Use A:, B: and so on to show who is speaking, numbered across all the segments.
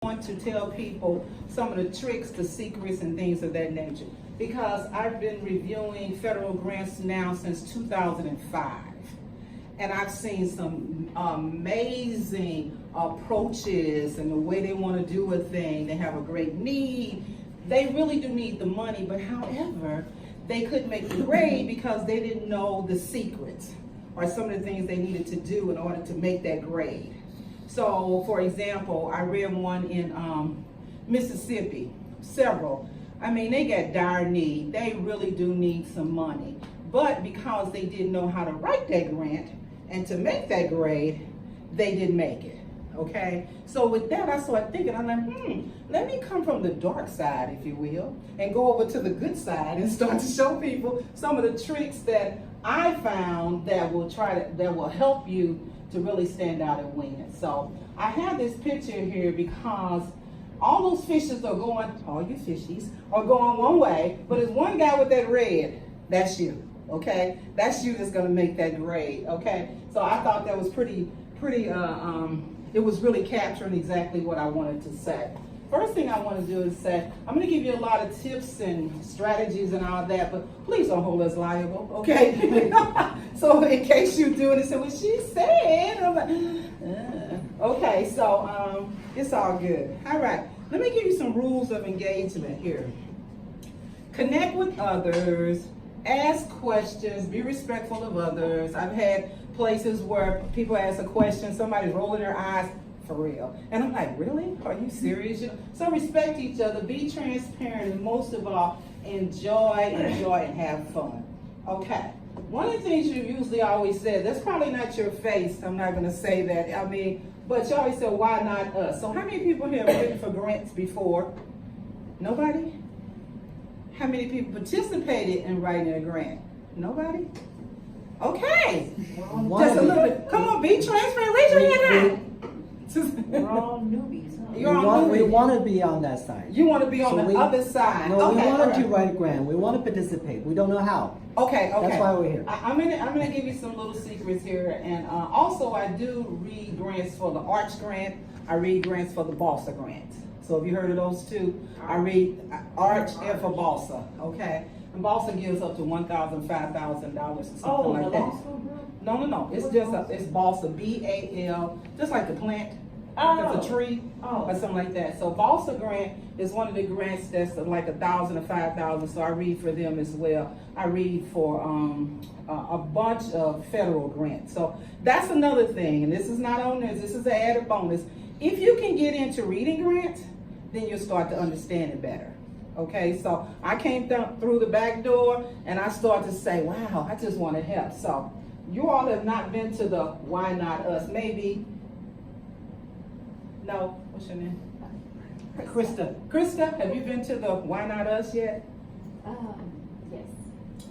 A: want to tell people some of the tricks, the secrets, and things of that nature. Because I've been reviewing federal grants now since 2005. And I've seen some amazing approaches and the way they want to do a thing. They have a great need. They really do need the money, but however, they couldn't make the grade because they didn't know the secrets or some of the things they needed to do in order to make that grade. So, for example, I read one in Mississippi, several. I mean, they got dire need. They really do need some money. But because they didn't know how to write that grant and to make that grade, they didn't make it, okay? So with that, I started thinking, I'm like, let me come from the dark side, if you will, and go over to the good side and start to show people some of the tricks that I found that will help you to really stand out and win. So I have this picture here because all those fishes are going, all you fishies are going one way, but there's one guy with that red, that's you, okay? That's you that's gonna make that grade, okay? So I thought that was pretty, it was really capturing exactly what I wanted to say. First thing I want to do is say, I'm going to give you a lot of tips and strategies and all that, but please don't hold us liable, okay? So in case you do it and say, well, she said, I'm like, okay, so it's all good. All right, let me give you some rules of engagement here. Connect with others, ask questions, be respectful of others. I've had places where people ask a question, somebody's rolling their eyes, for real. And I'm like, really? Are you serious? So respect each other, be transparent, and most of all, enjoy and have fun. Okay. One of the things you usually always say, that's probably not your face, I'm not gonna say that, I mean, but you always say, why not us? So how many people here have written for grants before? Nobody? How many people participated in writing a grant? Nobody? Okay. Just a little bit. Come on, be transparent, raise your hand out.
B: We're all newbies.
A: Huh?
C: We want to be on that side.
A: You want to be on the other side.
C: No,
A: okay,
C: we want
A: right.
C: to write a grant. We want to participate. We don't know how.
A: Okay.
C: That's why we're here.
A: I'm gonna give you some little secrets here, and also I do read grants for the Arch grant. I read grants for the Balsa grant. So have you heard of those two? I read Arch and for Balsa. Okay, and Balsa gives up to $1,000, $5,000 or something like that. No. It's just it's Balsa, B-A-L, just like the plant. It's a tree or something like that. So Balsa grant is one of the grants that's like $1,000 or $5,000. So I read for them as well. I read for a bunch of federal grants. So that's another thing. And this is not on this. This is an added bonus. If you can get into reading grants, then you'll start to understand it better. Okay, so I came through the back door and I started to say, wow, I just want to help. So you all have not been to the Why Not Us, maybe. No, what's your name? Krista. Krista, have you been to the Why Not Us yet?
B: Yes.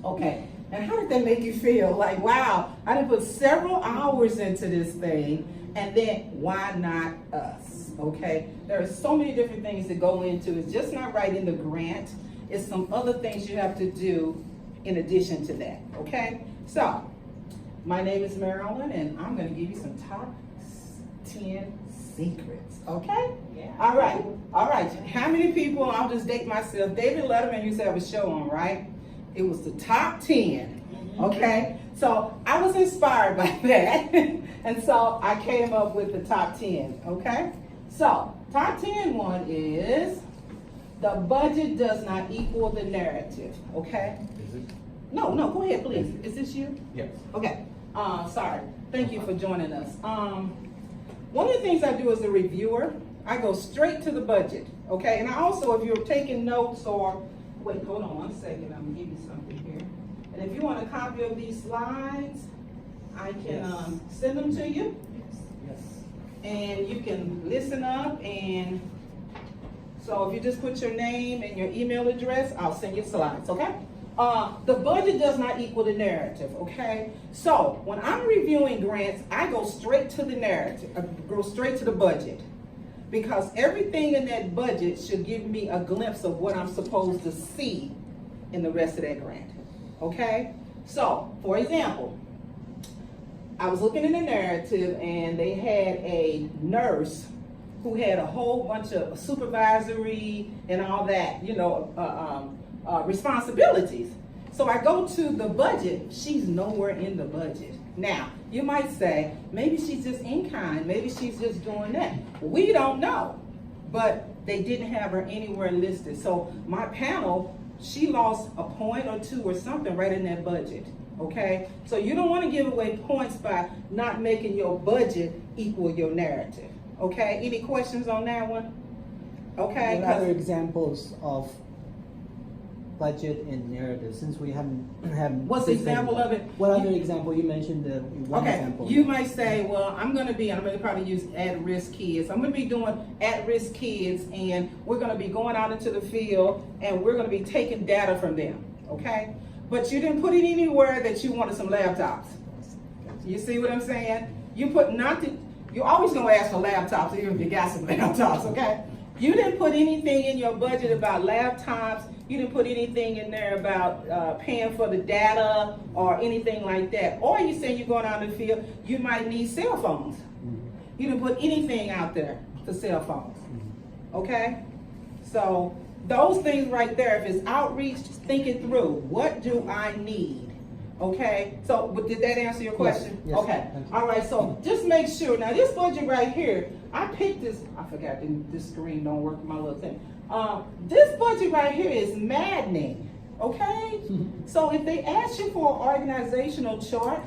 A: Okay, and how did that make you feel? Like, wow, I done put several hours into this thing, and then why not us? Okay, there are so many different things that go into it. It's just not writing the grant. It's some other things you have to do in addition to that, okay? So, my name is Marilyn, and I'm going to give you some top 10 secrets, okay?
B: Yeah.
A: All right. How many people, I'll just date myself, David Letterman used to have a show on, right? It was the top 10, okay? So I was inspired by that, and so I came up with the top 10, okay? So, top 10 one is, the budget does not equal the narrative, okay?
D: Is it?
A: No, go ahead, please. Is this you?
D: Yes.
A: Okay, sorry. Thank you for joining us. One of the things I do as a reviewer, I go straight to the budget, okay? And I also, if you're taking notes or, wait, hold on 1 second, I'm gonna give you something here. And if you want a copy of these slides, I can send them to you.
C: Yes.
A: And you can listen up, and so if you just put your name and your email address, I'll send you slides, okay? The budget does not equal the narrative, okay? So when I'm reviewing grants, I go straight to the narrative, go straight to the budget, because everything in that budget should give me a glimpse of what I'm supposed to see in the rest of that grant, okay? So, for example, I was looking in the narrative and they had a nurse who had a whole bunch of supervisory and all that, responsibilities. So I go to the budget, she's nowhere in the budget. Now, you might say, maybe she's just in kind, maybe she's just doing that. We don't know, but they didn't have her anywhere listed. So my panel, she lost a point or two or something right in that budget, okay? So you don't want to give away points by not making your budget equal your narrative, okay? Any questions on that one? Okay?
C: What other examples of budget and narrative, since we haven't
A: What's the example of it?
C: What other example? You mentioned the one
A: Okay,
C: example.
A: you might say, well, I'm gonna probably use at-risk kids. I'm gonna be doing at-risk kids, and we're gonna be going out into the field, and we're gonna be taking data from them, okay? But you didn't put it anywhere that you wanted some laptops. You see what I'm saying? You put nothing, you're always gonna ask for laptops, even if you got some laptops, okay? You didn't put anything in your budget about laptops. You didn't put anything in there about paying for the data or anything like that. Or you say you're going out in the field, you might need cell phones. You didn't put anything out there for cell phones. Okay? So those things right there, if it's outreach, think it through. What do I need? Okay? So, but did that answer your question?
C: Yes.
A: Okay. All right, so just make sure. Now this budget right here, I picked this, I forgot, this screen don't work with my little thing. This budget right here is maddening, okay? So if they ask you for an organizational chart,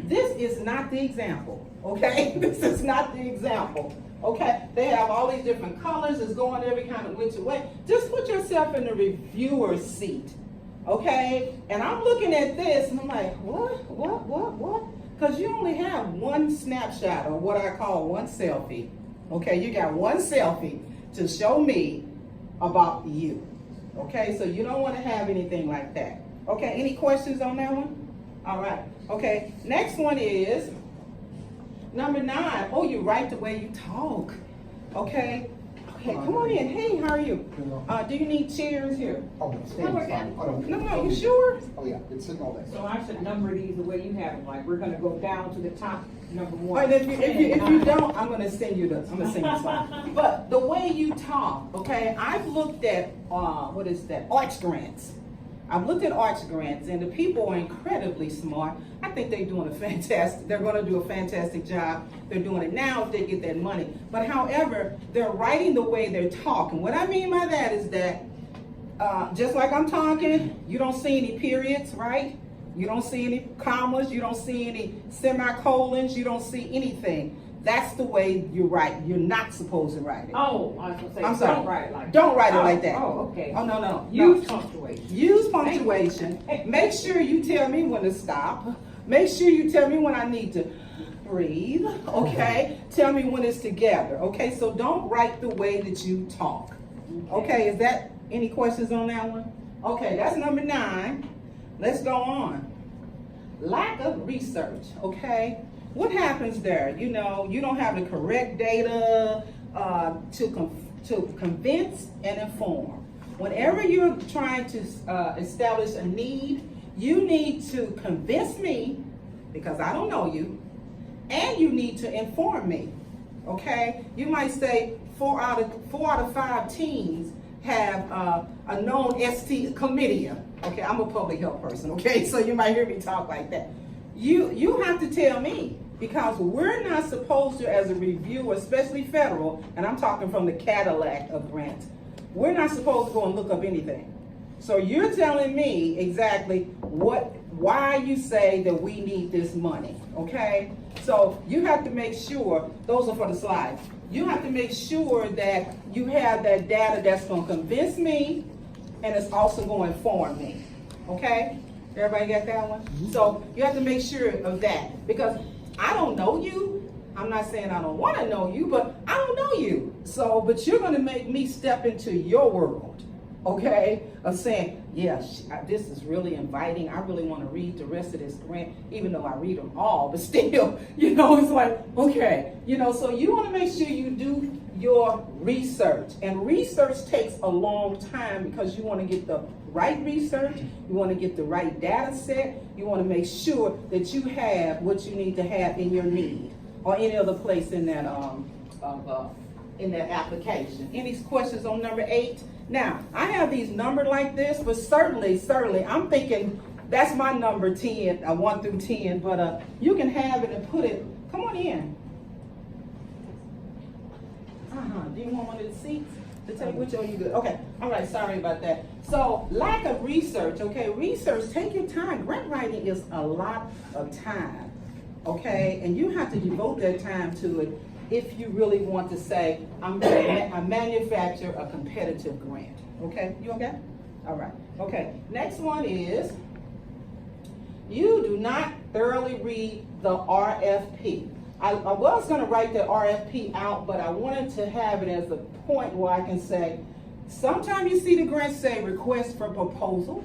A: this is not the example, okay? This is not the example, okay? They have all these different colors, it's going every kind of which way. Just put yourself in the reviewer's seat, okay? And I'm looking at this and I'm like, what? Because you only have one snapshot, or what I call one selfie, okay? You got one selfie to show me about you, okay? So you don't want to have anything like that. Okay, any questions on that one? All right, okay, next one is number 9. Oh, you write the way you talk, okay? Okay, come on in. Hey, how are you? Do you need chairs here?
D: Oh, no, stand fine. I don't.
A: No, you sure?
D: Oh, yeah, been sitting all day.
B: So I should number these the way you have them, like we're gonna go down to the top, number
A: All
B: 1.
A: right, if you don't, I'm gonna send you some. But the way you talk, okay, I've looked at, what is that, arts grants. I've looked at arts grants, and the people are incredibly smart. I think they're gonna do a fantastic job. They're doing it now if they get that money. But however, they're writing the way they're talking. What I mean by that is that, just like I'm talking, you don't see any periods, right? You don't see any commas, you don't see any semicolons, you don't see anything. That's the way you write. You're not supposed to write it.
B: Oh, I was gonna say,
A: I'm sorry.
B: don't write it like
A: Don't write it
B: that.
A: like that.
B: Oh, okay.
A: Oh, no.
B: Use punctuation.
A: Use punctuation. Make sure you tell me when to stop. Make sure you tell me when I need to breathe, okay? Tell me when it's together, okay? So don't write the way that you talk. Okay, is that, any questions on that one? Okay, that's number 9. Let's go on. Lack of research, okay? What happens there? You don't have the correct data to convince and inform. Whenever you're trying to establish a need, you need to convince me, because I don't know you, and you need to inform me, okay? You might say 4 out of 5 teens have a known chlamydia. Okay, I'm a public health person, okay? So you might hear me talk like that. You have to tell me, because we're not supposed to, as a reviewer, especially federal, and I'm talking from the Cadillac of grants, we're not supposed to go and look up anything. So you're telling me exactly why you say that we need this money, okay? So you have to make sure, those are for the slides, you have to make sure that you have that data that's gonna convince me and it's also gonna inform me, okay? Everybody got that one? So you have to make sure of that, because I don't know you. I'm not saying I don't want to know you, but I don't know you. So, but you're going to make me step into your world, okay? Of saying, yeah, this is really inviting. I really want to read the rest of this grant, even though I read them all, but still, it's like, okay. So you want to make sure you do your research. And research takes a long time, because you want to get the right research, you want to get the right data set, you want to make sure that you have what you need to have in your need, or any other place in that in that application. Any questions on number 8? Now, I have these numbered like this, but certainly, I'm thinking that's my number 10, 1 through 10, but you can have it and put it, come on in. Do you want one of the seats to take with you? Or you good? Okay, all right, sorry about that. So, lack of research, okay? Research, take your time. Grant writing is a lot of time, okay? And you have to devote that time to it if you really want to say, I'm going to manufacture a competitive grant, okay? You okay? All right, okay. Next one is, you do not thoroughly read the RFP. I was going to write the RFP out, but I wanted to have it as a point where I can say, sometimes you see the grant say request for proposal.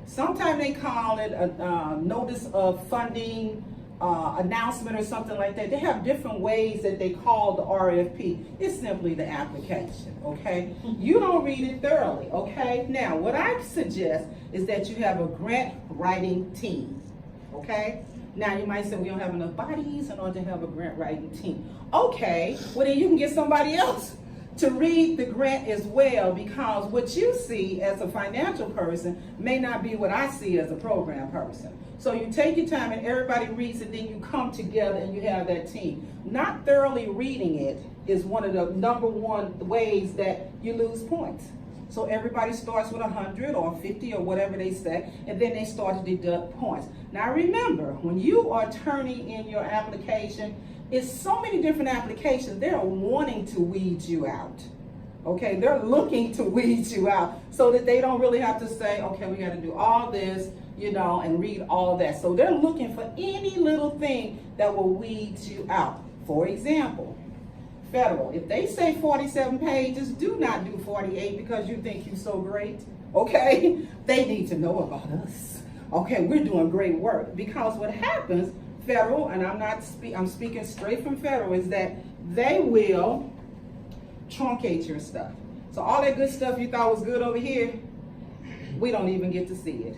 A: Sometimes they call it a notice of funding announcement or something like that. They have different ways that they call the RFP. It's simply the application, okay? You don't read it thoroughly, okay? Now, what I suggest is that you have a grant writing team, okay? Now, you might say, we don't have enough bodies in order to have a grant writing team. Okay, well then you can get somebody else to read the grant as well, because what you see as a financial person may not be what I see as a program person. So you take your time and everybody reads it, then you come together and you have that team. Not thoroughly reading it is one of the number one ways that you lose points. So everybody starts with 100 or 50 or whatever they say, and then they start to deduct points. Now remember, when you are turning in your application, it's so many different applications. They're wanting to weed you out. Okay, they're looking to weed you out so that they don't really have to say, okay, we got to do all this, you know, and read all that. So they're looking for any little thing that will weed you out. For example, federal, if they say 47 pages, do not do 48 because you think you're so great, okay? They need to know about us. Okay, we're doing great work, because what happens, federal, and I'm speaking straight from federal, is that they will truncate your stuff. So all that good stuff you thought was good over here, we don't even get to see it.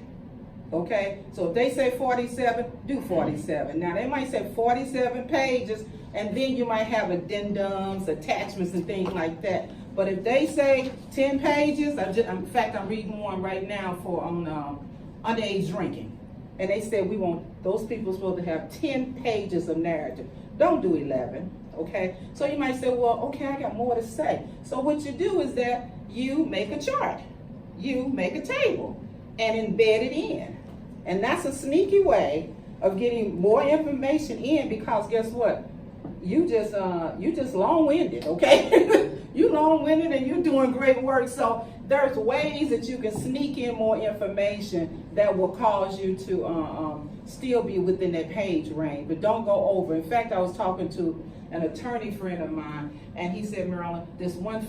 A: Okay, so if they say 47, do 47. Now they might say 47 pages, and then you might have addendums, attachments, and things like that. But if they say 10 pages, in fact, I'm reading one right now on underage drinking. And they said we want those people supposed to have 10 pages of narrative. Don't do 11, okay? So you might say, well, okay, I got more to say. So what you do is that you make a chart. You make a table and embed it in. And that's a sneaky way of getting more information in, because guess what? You just long-winded, okay? You long-winded and you're doing great work. So there's ways that you can sneak in more information that will cause you to still be within that page range, but don't go over. In fact, I was talking to an attorney friend of mine, and he said, Marilyn, this one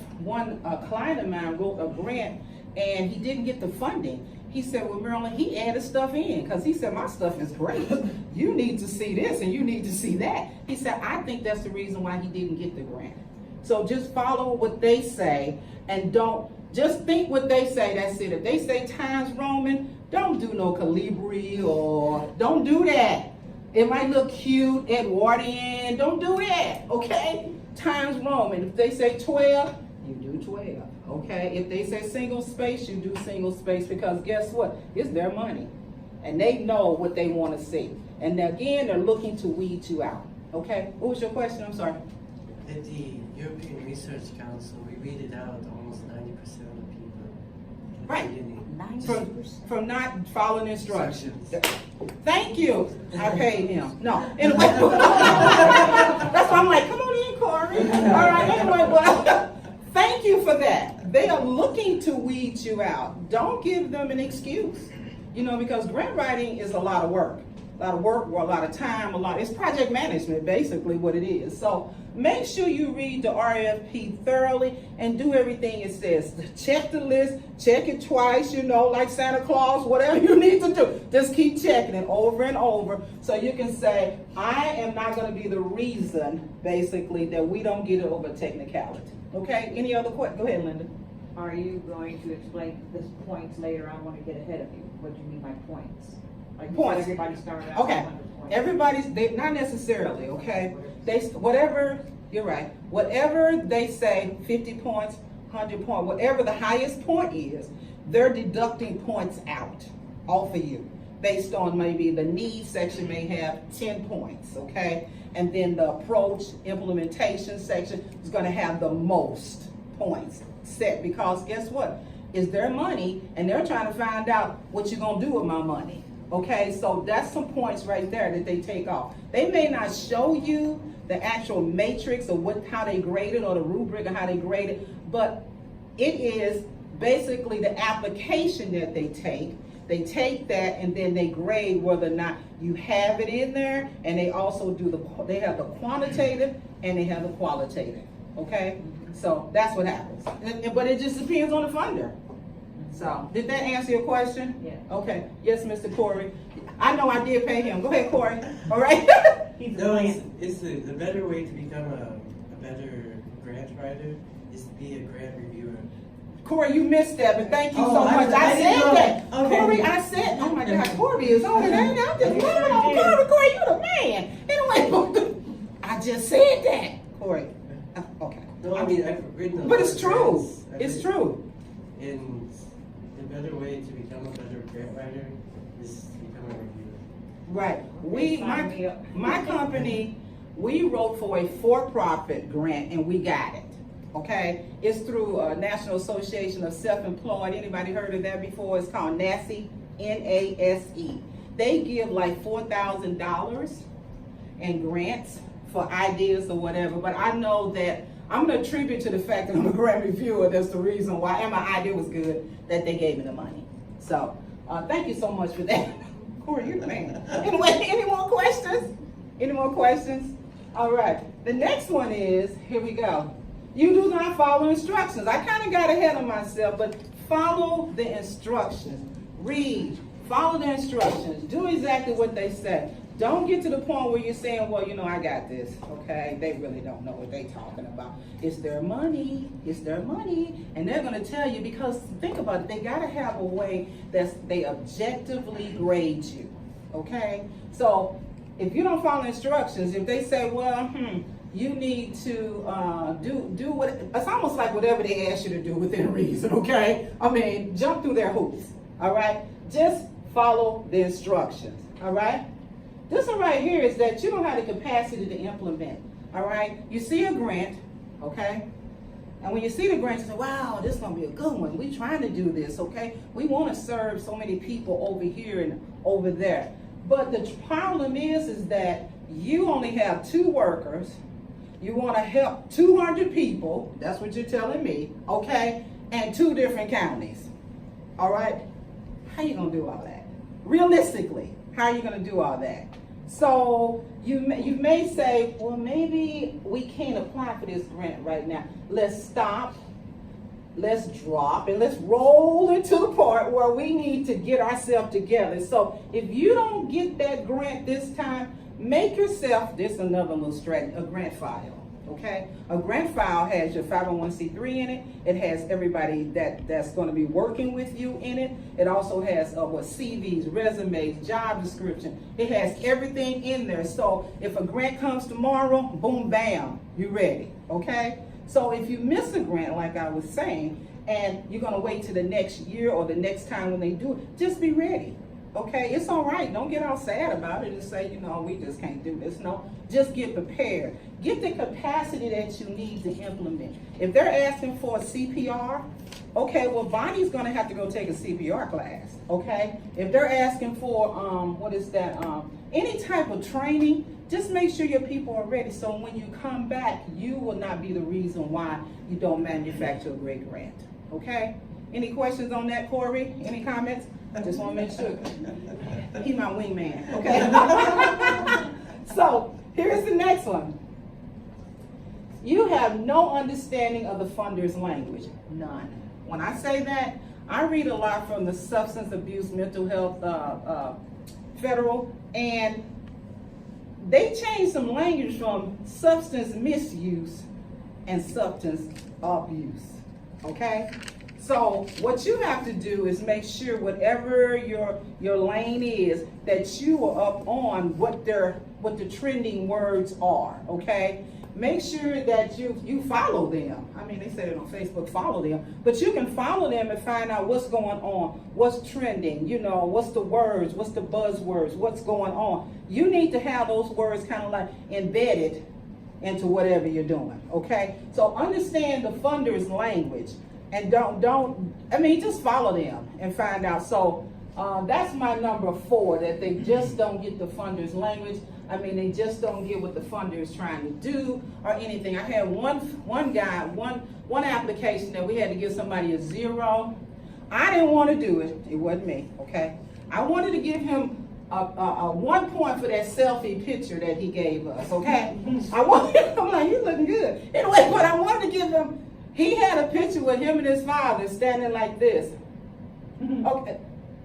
A: client of mine wrote a grant and he didn't get the funding. He said, well, Marilyn, he added stuff in because he said, my stuff is great. You need to see this and you need to see that. He said, I think that's the reason why he didn't get the grant. So just follow what they say and don't just think what they say. That's it. If they say Times Roman, don't do no Calibri or don't do that. It might look cute, Edwardian. Don't do that, okay? Times Roman. If they say 12, you do 12. Okay, if they say single space, you do single space, because guess what? It's their money. And they know what they want to see. And again, they're looking to weed you out. Okay, what was your question? I'm sorry.
E: At the European Research Council, we read it out almost 90% of the people.
A: Right. From not following instructions. Thank you. I paid him. No. Anyway. That's why I'm like, come on in, Corey. All right, anyway, well, thank you for that. They are looking to weed you out. Don't give them an excuse. You know, because grant writing is a lot of work. A lot of work, or a lot of time, it's project management, basically what it is. So make sure you read the RFP thoroughly and do everything it says. Check the list, check it twice, you know, like Santa Claus, whatever you need to do. Just keep checking it over and over so you can say, I am not going to be the reason, basically, that we don't get it over technicality. Okay, any other questions? Go ahead, Linda.
B: Are you going to explain this points later? I want to get ahead of you. What do you mean by points? Like
A: Points.
B: Everybody started out
A: Okay.
B: with 100 points.
A: Everybody's, not necessarily, okay? Whatever You're right. Whatever they say, 50 points, 100 points, whatever the highest point is, they're deducting points out off of you based on maybe the needs section may have 10 points, okay? And then the approach implementation section is going to have the most points set, because guess what? It's their money and they're trying to find out what you're going to do with my money. Okay, so that's some points right there that they take off. They may not show you the actual matrix of how they grade it or the rubric of how they grade it, but it is basically the application that they take. They take that and then they grade whether or not you have it in there, and they also they have the quantitative and they have the qualitative. Okay, so that's what happens. But it just depends on the funder. So, did that answer your question?
B: Yeah.
A: Okay. Yes, Mr. Corey. I know I did pay him. Go ahead, Corey. All right.
B: He's
E: No,
B: a
E: it's the better way to become a better grant writer is to be a grant reviewer.
A: Corey, you missed that, but thank you so
E: Oh,
A: much. I
E: didn't
A: said
E: know.
A: that.
E: Okay.
A: Corey, I said, oh my God, Corey is on it. I'm just loving on Corey. Corey, you the man. Anyway, I just said that. Corey. Okay.
E: No, I mean, I've written a
A: But
E: lot
A: it's
E: of
A: true.
E: grants.
A: It's true.
E: And the better way to become a better grant writer is to become a reviewer.
A: Right.
B: Sign me up.
A: My company, we wrote for a for-profit grant and we got it. Okay, it's through National Association of Self-Employed. Anybody heard of that before? It's called NASE, N-A-S-E. They give like $4,000 in grants for ideas or whatever. But I know that I'm going to attribute to the fact that I'm a grant reviewer. That's the reason why, and my idea was good, that they gave me the money. So thank you so much for that. Corey, you're the man. Anyway, any more questions? Any more questions? All right. The next one is, here we go. You do not follow instructions. I kind of got ahead of myself, but follow the instructions. Read, follow the instructions. Do exactly what they say. Don't get to the point where you're saying, well, you know, I got this, okay? They really don't know what they're talking about. It's their money. It's their money. And they're going to tell you, because think about it, they got to have a way that they objectively grade you, okay? So if you don't follow instructions, if they say, well, you need to do what, it's almost like whatever they ask you to do within reason, okay? I mean, jump through their hoops, all right? Just follow the instructions, all right? This one right here is that you don't have the capacity to implement, all right? You see a grant, okay? And when you see the grant, you say, wow, this is gonna be a good one. We're trying to do this, okay? We wanna serve so many people over here and over there. But the problem is that you only have 2 workers. You want to help 200 people, that's what you're telling me, okay? And 2 different counties, all right? How you gonna do all that? Realistically, how are you gonna do all that? So you may say, well, maybe we can't apply for this grant right now. Let's stop, let's drop, and let's roll into the part where we need to get ourselves together. So if you don't get that grant this time, make yourself, this is another little strategy, a grant file, okay? A grant file has your 501c3 in it. It has everybody that's going to be working with you in it. It also has CVs, resumes, job description. It has everything in there. So if a grant comes tomorrow, boom, bam, you're ready, okay? So if you miss a grant, like I was saying, and you're going to wait till the next year or the next time when they do it, just be ready. Okay, it's all right. Don't get all sad about it and say, you know, we just can't do this. No, just get prepared. Get the capacity that you need to implement. If they're asking for a CPR, okay, well, Bonnie's going to have to go take a CPR class, okay? If they're asking for, any type of training, just make sure your people are ready. So when you come back, you will not be the reason why you don't manufacture a great grant, okay? Any questions on that, Corey? Any comments? I just want to make sure. He's my wingman, okay? So, here's the next one. You have no understanding of the funder's language. None. When I say that, I read a lot from the Substance Abuse Mental Health Federal, and they changed some language from substance misuse and substance abuse, okay? So what you have to do is make sure whatever your lane is, that you are up on what the trending words are, okay? make sure that you follow them. I mean, they said it on Facebook, follow them, but you can follow them and find out what's going on, what's trending, you know, what's the words, what's the buzzwords, what's going on. You need to have those words kind of like embedded into whatever you're doing, okay? So understand the funders' language, and just follow them and find out. So that's my number 4, that they just don't get the funders' language. I mean, they just don't get what the funder is trying to do or anything. I had one guy, one application that we had to give somebody a 0. I didn't want to do it. It wasn't me, okay? I wanted to give him a 1 point for that selfie picture that he gave us, okay? I'm like, you looking good. Anyway, but I wanted to give him, he had a picture with him and his father standing like this. Okay.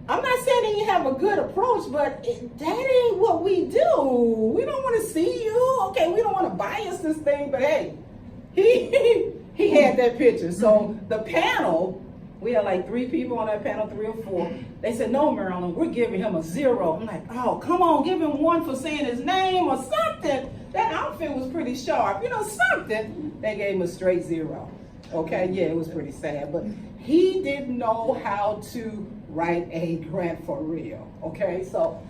A: I'm not saying that you have a good approach, but that ain't what we do. We don't want to see you. Okay, we don't want to bias this thing, but hey, he had that picture. So the panel, we had like 3 people on that panel, 3 or 4. They said, no, Marilyn, we're giving him a 0. I'm like, oh, come on, give him 1 for saying his name or something. That outfit was pretty sharp, you know, something. They gave him a straight 0. Okay, yeah, it was pretty sad, but he didn't know how to write a grant for real. Okay, so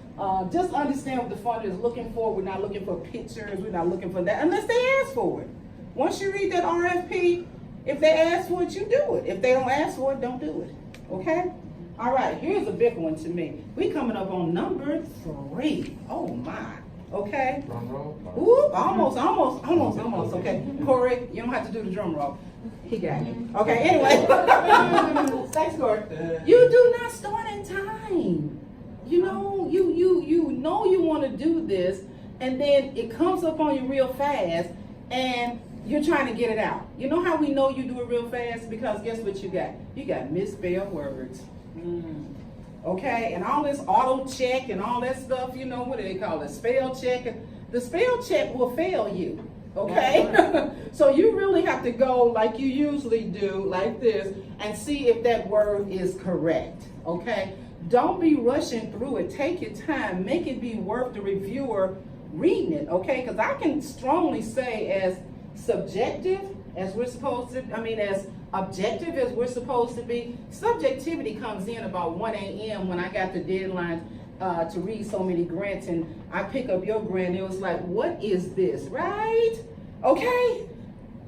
A: just understand what the funder is looking for. We're not looking for pictures. We're not looking for that unless they ask for it. Once you read that RFP, if they ask for it, you do it. If they don't ask for it, don't do it. Okay? All right, here's a big one to me. We coming up on number 3. Oh my. Okay?
F: Drum roll.
A: Ooh, almost. Okay, Corey, you don't have to do the drum roll. He got it. Okay, anyway. Thanks, Corey. You do not start in time. You know, you know you want to do this, and then it comes up on you real fast, and you're trying to get it out. You know how we know you do it real fast? Because guess what you got? You got misspelled words. Okay, and all this auto check and all that stuff, you know, what do they call it? Spell check. The spell check will fail you. Okay, so you really have to go like you usually do, like this, and see if that word is correct. Okay, don't be rushing through it. Take your time. Make it be worth the reviewer reading it. Okay, because I can strongly say as subjective as we're supposed to, as objective as we're supposed to be. Subjectivity comes in about 1 a.m. when I got the deadline to read so many grants, and I pick up your grant, it was like, what is this, right? Okay?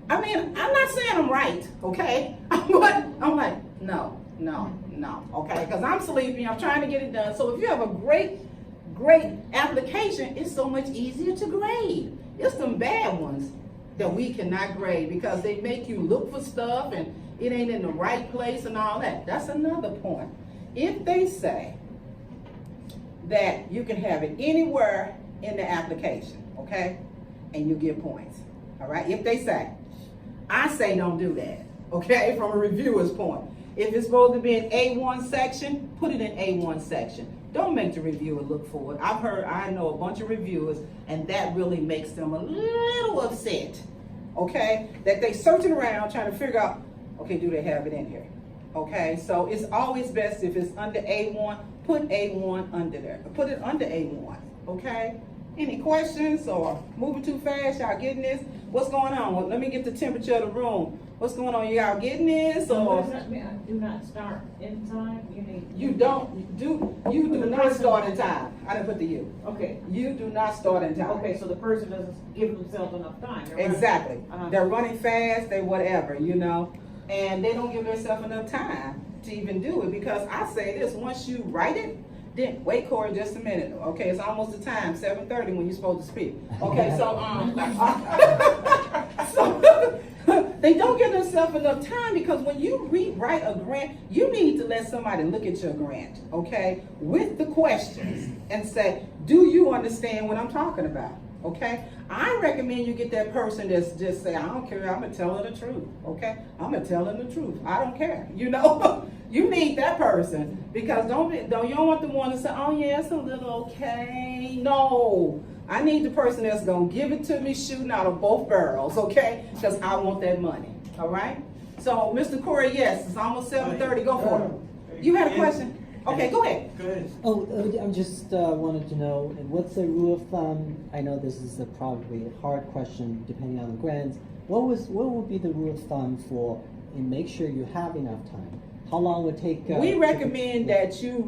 A: I'm not saying I'm right, okay? But I'm like, no, okay? Because I'm sleepy, I'm trying to get it done. So if you have a great application, it's so much easier to grade. It's some bad ones that we cannot grade because they make you look for stuff and it ain't in the right place and all that. That's another point. If they say that you can have it anywhere in the application, okay, and you get points, all right? If they say, I say don't do that, okay, from a reviewer's point. If it's supposed to be an A1 section, put it in A1 section. Don't make the reviewer look for it. I know a bunch of reviewers, and that really makes them a little upset, okay, that they searching around trying to figure out, okay, do they have it in here? Okay, so it's always best if it's under A1, put A1 under there. Put it under A1, okay? Any questions or moving too fast? Y'all getting this? What's going on? Well, let me get the temperature of the room. What's going on? Y'all getting this? Or
B: Do not start in time.
A: you do not start in time. I didn't put the you.
B: Okay.
A: You do not start in time.
B: Okay, so the person doesn't give themselves enough time. Right?
A: Exactly.
B: Uh-huh.
A: They're running fast, they whatever, you know, and they don't give themselves enough time to even do it, because I say this, once you write it, then wait, Corey, just a minute. Okay, it's almost the time, 7:30 when you're supposed to speak. Okay, so they don't give themselves enough time, because when you write a grant, you need to let somebody look at your grant, okay, with the questions and say, do you understand what I'm talking about? Okay, I recommend you get that person that's just say, I don't care, I'm gonna tell her the truth. Okay, I'm gonna tell her the truth. I don't care. You know, you need that person, because you don't want the one to say, oh yeah, it's a little okay. No, I need the person that's gonna give it to me shooting out of both barrels. Okay, because I want that money. All right. So, Mr. Corey, yes, it's almost 7:30. Go for it. You had a question? Okay, go ahead.
E: Go ahead.
C: I'm just wanted to know, what's the rule of thumb? I know this is probably a hard question depending on the grants. What would be the rule of thumb for, and make sure you have enough time? How long would it take?
A: We recommend that you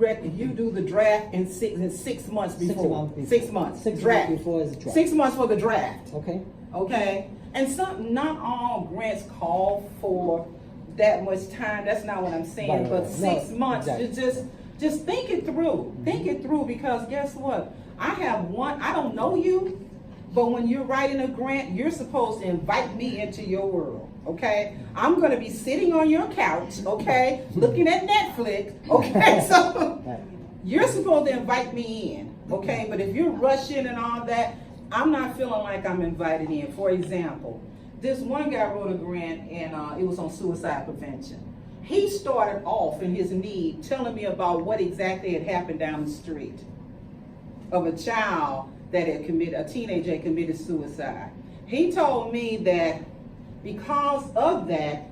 A: do the draft in 6 months before. 6 months.
C: 6
A: draft.
C: months before is draft.
A: 6 months for the draft.
C: Okay.
A: Okay? And not all grants call for that much time. That's not what I'm saying.
C: Right,
A: but
C: right.
A: 6
C: No,
A: months,
C: exactly.
A: you just think it through. Think it through, because guess what? I don't know you, but when you're writing a grant, you're supposed to invite me into your world. Okay? I'm gonna be sitting on your couch, okay, looking at Netflix, okay? So
C: Right.
A: you're supposed to invite me in, okay? But if you're rushing and all that, I'm not feeling like I'm invited in. For example, this one guy wrote a grant, and it was on suicide prevention. He started off in his need telling me about what exactly had happened down the street of a child that had a teenager had committed suicide. He told me that because of that,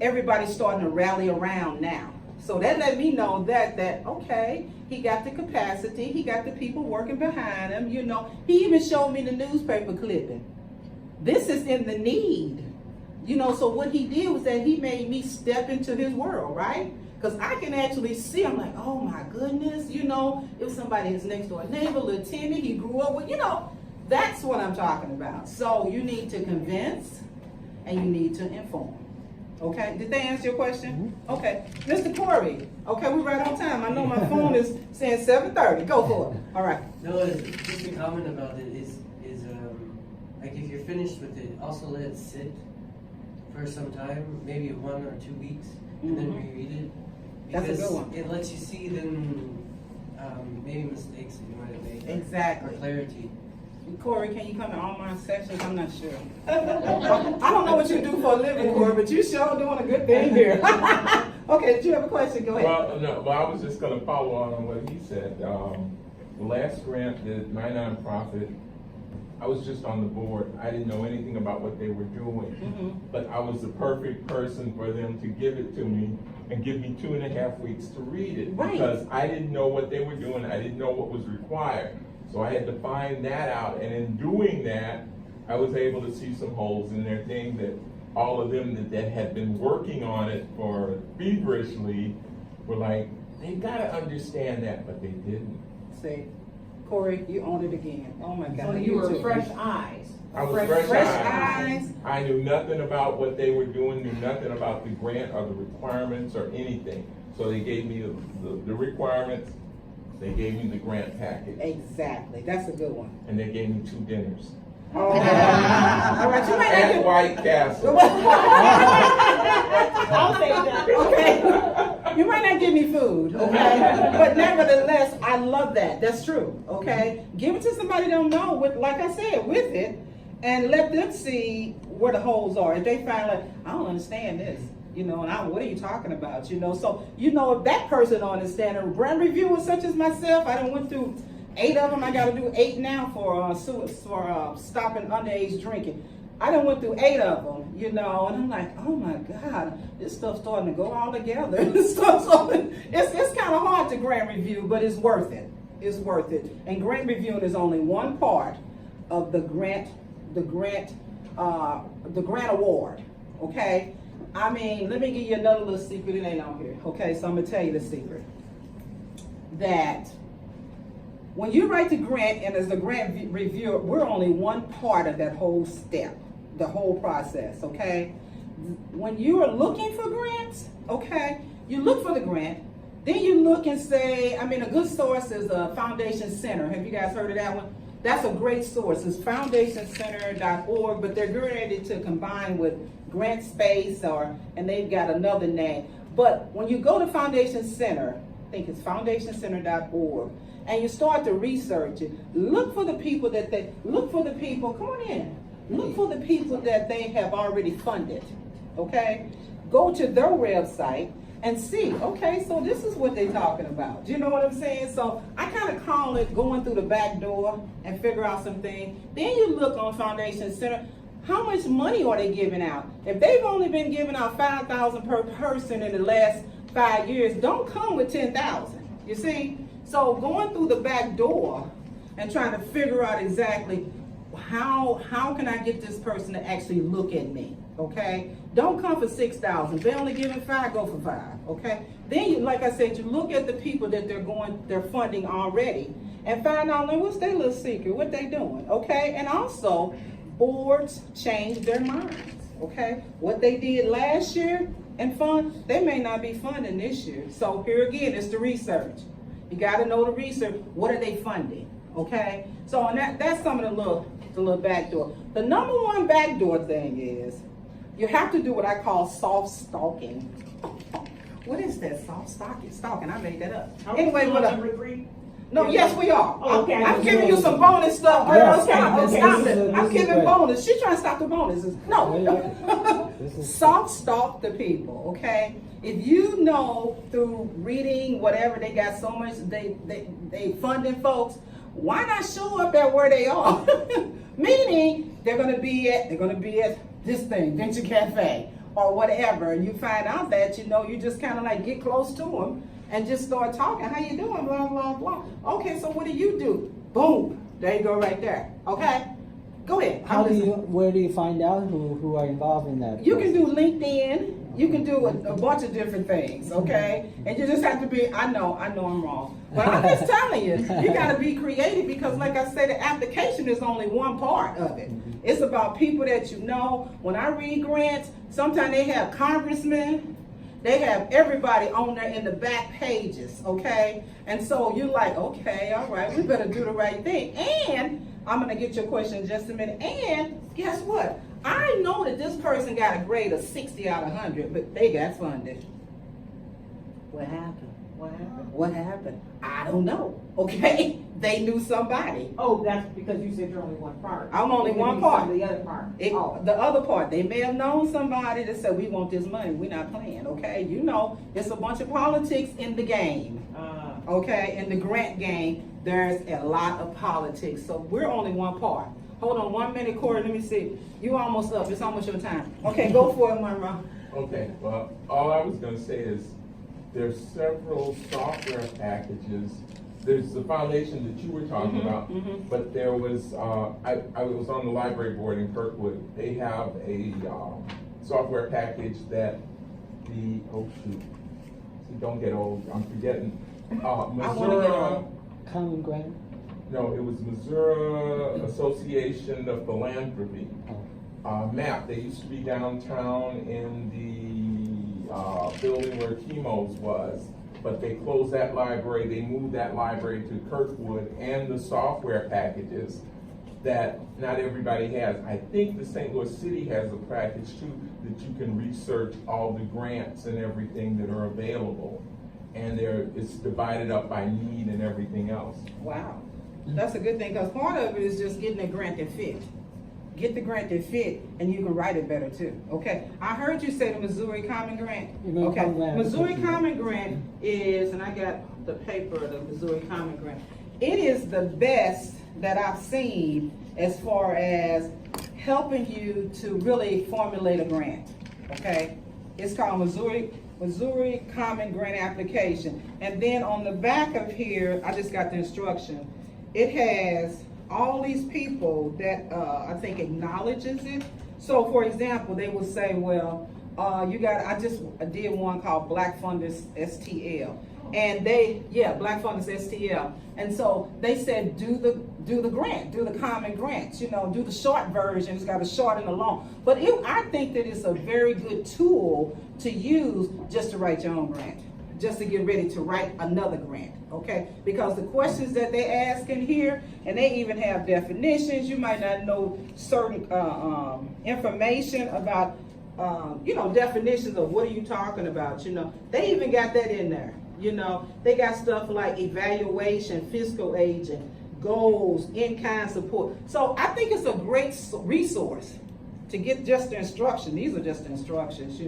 A: everybody's starting to rally around now. So that let me know that okay, he got the capacity, he got the people working behind him, you know. He even showed me the newspaper clipping. This is in the need. You know, so what he did was that he made me step into his world, right? Because I can actually see, I'm like, oh my goodness, you know, if somebody is next door neighbor, little Timmy, he grew up with, you know, that's what I'm talking about. So you need to convince and you need to inform. Okay, did they answer your question? Okay, Mr. Corey, okay, we're right on time. I know my phone is saying 7:30, go for it. All right.
E: No, just a comment about it is like if you're finished with it, also let it sit for some time, maybe 1 or 2 weeks, and then reread it.
A: That's a good
E: Because
A: one.
E: it lets you see then maybe mistakes that you might have made.
A: Exactly.
E: For clarity.
A: Corey, can you come to all my sessions? I'm not sure. I don't know what you do for a living, Corey, but you sure doing a good thing here. Okay, did you have a question? Go ahead.
F: Well, no, but I was just gonna follow on what he said. The last grant, my nonprofit, I was just on the board. I didn't know anything about what they were doing. But I was the perfect person for them to give it to me and give me 2.5 weeks to read it.
A: Right.
F: Because I didn't know what they were doing. I didn't know what was required. So I had to find that out. And in doing that, I was able to see some holes in their thing that all of them that had been working on it for feverishly were like, they gotta understand that, but they didn't.
A: See, Corey, you own it again. Oh my God.
B: So you were
A: too.
B: fresh eyes.
F: I was fresh
A: eyes.
F: eyes. I knew nothing about what they were doing, knew nothing about the grant or the requirements or anything. So they gave me the requirements, they gave me the grant package,
A: Exactly. That's a good one.
F: and they gave me 2 dinners.
A: Oh. All right, you might not
F: At
A: get.
F: White Castle.
B: I'll say that.
A: Okay. You might not give me food, okay? But nevertheless, I love that. That's true, okay? Give it to somebody that don't know, with, like I said, with it, and let them see where the holes are. If they find like, I don't understand this, you know, and what are you talking about, you know? So, you know, if that person don't understand, a brand reviewer such as myself, I done went through 8 of them. I got to do 8 now for stopping underage drinking. I done went through 8 of them, you know, and I'm like, oh my God, this stuff's starting to go all together. It's kind of hard to grant review, but it's worth it. It's worth it. And grant reviewing is only one part of the grant award. Okay. I mean, let me give you another little secret. It ain't on here. Okay, so I'm gonna tell you the secret. That when you write the grant, and as a grant reviewer, we're only one part of that whole step, the whole process, okay? When you are looking for grants, okay, you look for the grant, then you look and say, I mean, a good source is a Foundation Center. Have you guys heard of that one? That's a great source. It's foundationcenter.org, but they're getting ready to combine with GrantSpace, and they've got another name. But when you go to Foundation Center, I think it's foundationcenter.org, and you start to research it, look for the people come on in, look for the people that they have already funded, okay? Go to their website and see, okay, so this is what they're talking about. Do you know what I'm saying? So I kind of call it going through the back door and figure out some things. Then you look on Foundation Center, how much money are they giving out? If they've only been giving out $5,000 per person in the last 5 years, don't come with $10,000. You see? So going through the back door and trying to figure out exactly how can I get this person to actually look at me, okay? Don't come for 6,000. They only giving 5, go for 5, okay? Then you, like I said, you look at the people that they're funding already and find out like, what's their little secret, what they doing, okay? And also, boards change their minds, okay? What they did last year and fund, they may not be funding this year. So here again, it's the research. You gotta know the research. What are they funding, okay? So and that's some of the little backdoor. The number one backdoor thing is, you have to do what I call soft stalking. What is that, soft stalking? I made that up. Anyway, no, yes, we are.
B: Oh, okay.
A: I'm giving you some bonus stuff.
C: Yes,
A: Stop
C: this
A: it.
C: is
A: I'm giving
C: great.
A: bonus. She's trying to stop the bonuses. No.
C: This is-
A: Soft stalk the people, okay? If you know through reading whatever, they got so much, they funding folks, why not show up at where they are? Meaning they're gonna be at this thing, Venture Cafe or whatever, and you find out that, you know, you just kind of like get close to them and just start talking. How you doing? Blah, blah, blah. Okay, so what do you do? Boom. There you go right there. Okay? Go ahead.
C: where do you find out who are involved in that?
A: You can do LinkedIn. You can do a bunch of different things, okay? And you just have to be, I know I'm wrong. But I'm just telling you, you gotta be creative because like I said, the application is only one part of it. It's about people that you know. When I read grants, sometimes they have congressmen, they have everybody on there in the back pages, okay? And so you're like, okay, all right, we better do the right thing. And I'm gonna get your question in just a minute. And guess what? I know that this person got a grade of 60 out of 100, but they got funded. What happened?
B: What happened?
A: What happened? I don't know, okay? They knew somebody.
B: Oh, that's because you said you're only one part.
A: I'm only
B: Maybe
A: one
B: some
A: part.
B: of the other part. Oh.
A: The other part, they may have known somebody that said, we want this money, we're not playing, okay? You know, it's a bunch of politics in the game. Okay, in the grant game, there's a lot of politics. So we're only one part. Hold on 1 minute, Corey, let me see. You almost up, it's almost your time. Okay, go for it, Monroe.
F: Okay, well, all I was gonna say is, there's several software packages. There's the foundation that you were talking about, but there was, I was on the library board in Kirkwood. They have a software package that don't get old, I'm forgetting. Missouri,
C: Common Grant?
F: no, it was Missouri Association of Philanthropy. MAP, they used to be downtown in the building where Chemo's was, but they closed that library, they moved that library to Kirkwood, and the software packages that not everybody has. I think the St. Louis City has a package too, that you can research all the grants and everything that are available. And it's divided up by need and everything else.
A: Wow, that's a good thing, because part of it is just getting a grant that fit. Get the grant that fit, and you can write it better too, okay? I heard you say the Missouri Common Grant. Okay,
C: Common Grant.
A: Missouri Common Grant is, and I got the paper of the Missouri Common Grant. It is the best that I've seen as far as helping you to really formulate a grant, okay? It's called Missouri Common Grant Application. And then on the back of here, I just got the instruction. It has all these people that I think acknowledges it. So for example, they will say, well, I did one called Black Funders STL. And Black Funders STL. And so they said, do the grant, do the common grants, do the short version. It's got a short and a long. But I think that it's a very good tool to use just to write your own grant, just to get ready to write another grant, okay? Because the questions that they ask in here, and they even have definitions. You might not know certain information about, definitions of what are you talking about, They even got that in there. They got stuff like evaluation, fiscal agent, goals, in-kind support. So I think it's a great resource to get just the instruction. These are just the instructions,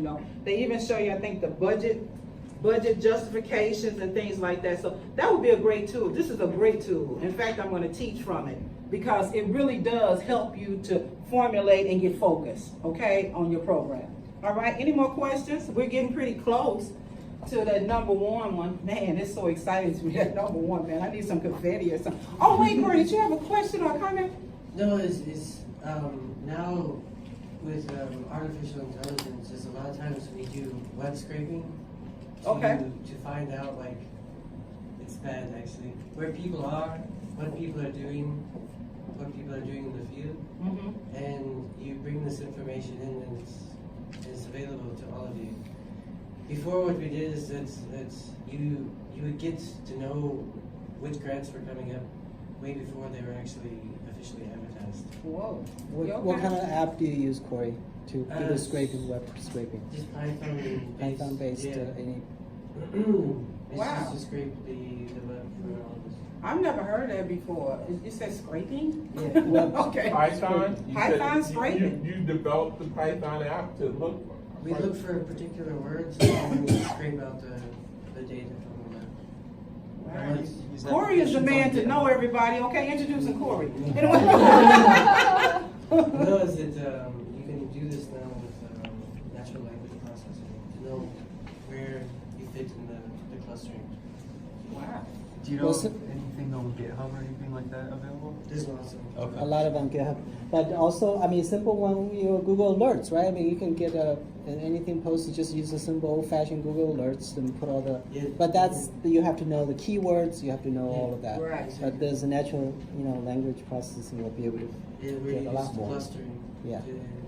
A: They even show you, I think, the budget justifications and things like that. So that would be a great tool. This is a great tool. In fact, I'm going to teach from it because it really does help you to formulate and get focused, okay, on your program. All right, any more questions? We're getting pretty close. to that number one. Man, it's so exciting to be that number one, man. I need some confetti or something. Oh, wait, Corey, did you have a question or a comment?
E: No, it's now with artificial intelligence, there's a lot of times we do web scraping
A: Okay.
E: to find out, like, it's bad actually, where people are, what people are doing in the field,
A: Mm-hmm.
E: and you bring this information in and it's available to all of you. Before, what we did is that you would get to know which grants were coming up way before they were actually officially advertised.
A: Whoa. You
C: What
A: okay?
C: kind of app do you use, Corey, to do the scraping, web scraping?
E: Just Python based.
C: Python based,
E: Yeah.
C: any?
E: It's
A: Wow.
E: just to scrape the web for all of us.
A: I've never heard that before. You said scraping?
E: Yeah.
C: Web,
A: Okay.
F: Python? You
A: Python
F: said
A: scraping.
F: You developed the Python app to look.
E: We look for particular words and then we scrape out the data from the web.
A: Wow.
G: Use that
A: Corey is the man
G: application
A: to
G: on
A: know
G: GitHub.
A: everybody. Okay, introducing Corey.
E: No, is that you can do this now with natural language processing to know where you fit in the clustering.
A: Wow.
G: Do you know
C: Well,
G: of
C: so-
G: anything on GitHub or anything like that available?
E: There's lots of
G: Okay.
C: a lot of on GitHub, but also, I mean, simple one, Google Alerts, right? I mean, you can get anything posted, just use a simple old-fashioned Google Alerts and put all the,
E: Yeah.
C: but you have to know the keywords, you have to know all of that.
A: Right.
C: But there's a natural, language processing will be able to
E: yeah, we
C: get a lot
E: use
C: more.
E: clustering.
C: Yeah.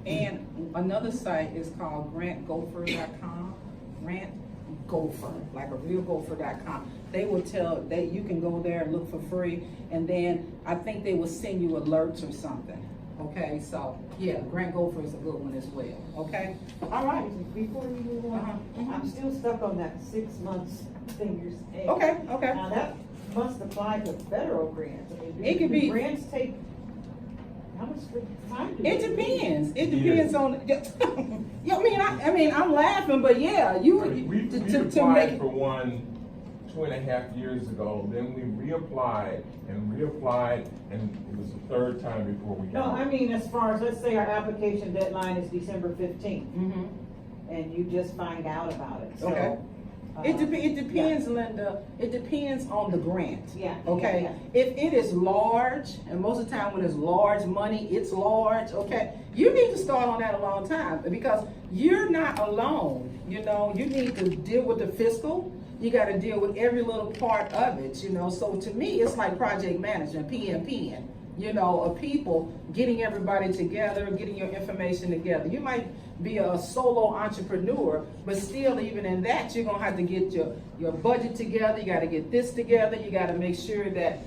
A: And another site is called grantgopher.com. Grant Gopher, like a real gopher.com. They will you can go there and look for free, and then I think they will send you alerts or something. Okay, so yeah, Grant Gopher is a good one as well. Okay, all right.
H: Before you move
A: Uh-huh,
H: on,
A: mhm.
H: I'm still stuck on that 6 months thing you're saying.
A: Okay.
H: Now that must apply to federal grants. I mean,
A: It could
H: do
A: be-
H: Grants take, how much time do they
A: It
H: take?
A: depends. It depends on. Yeah, I mean, I'm laughing, but yeah,
F: We
A: to
F: applied
A: make.
F: for one 2.5 years ago, then we reapplied, and it was the third time before we
H: No,
F: got
H: I
F: it.
H: mean, as far as, let's say our application deadline is December 15th,
A: Mhm.
H: and you just find out about it, so.
A: Okay. It
H: yeah.
A: depends, Linda. It depends on the grant.
H: Yeah.
A: Okay.
H: Yeah.
A: If it is large, and most of the time when it's large money, it's large. Okay. You need to start on that a long time because you're not alone. You need to deal with the fiscal. You got to deal with every little part of it. So to me, it's like project management, PMPN. Of people getting everybody together, getting your information together. You might be a solo entrepreneur, but still, even in that, you're gonna have to get your budget together. You got to get this together. You got to make sure that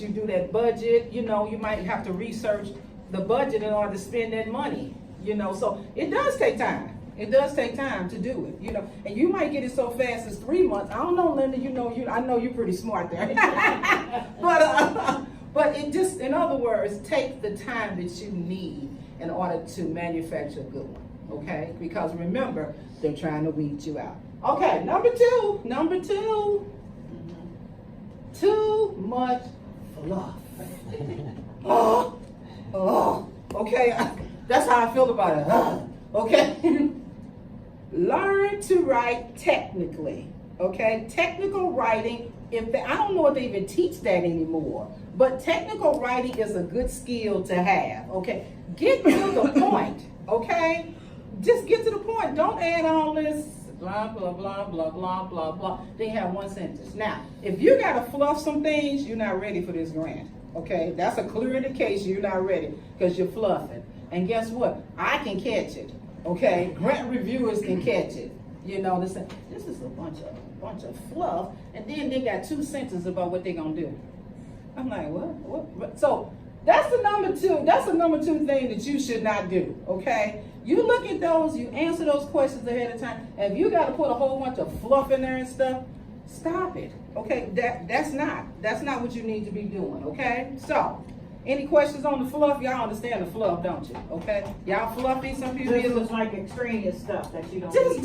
A: you do that budget. You might have to research the budget in order to spend that money. So it does take time. It does take time to do it, and you might get it so fast as 3 months. I don't know, Linda. I know you're pretty smart there, but it just, in other words, take the time that you need in order to manufacture a good one. Okay, because remember, they're trying to weed you out. Okay, number two, too much fluff. Okay, that's how I feel about it. Okay. Learn to write technically, okay? Technical writing, I don't know if they even teach that anymore, but technical writing is a good skill to have, okay? Get to the point, okay? Just get to the point. Don't add all this blah, blah, blah, blah, blah, blah, blah. Then have one sentence. Now, if you gotta fluff some things, you're not ready for this grant, okay? That's a clear indication you're not ready because you're fluffing. And guess what? I can catch it. Okay, grant reviewers can catch it. They say, this is a bunch of fluff, and then they got 2 sentences about what they're gonna do. I'm like, what? So that's the number two. That's the number 2 thing that you should not do. Okay, you look at those, you answer those questions ahead of time. And if you got to put a whole bunch of fluff in there and stuff, stop it. Okay, that's not what you need to be doing. Okay, so. Any questions on the fluff? Y'all understand the fluff, don't you? Okay, y'all fluffy. Some people
H: This
A: be a
H: is
A: little-
H: like extraneous stuff that you don't need.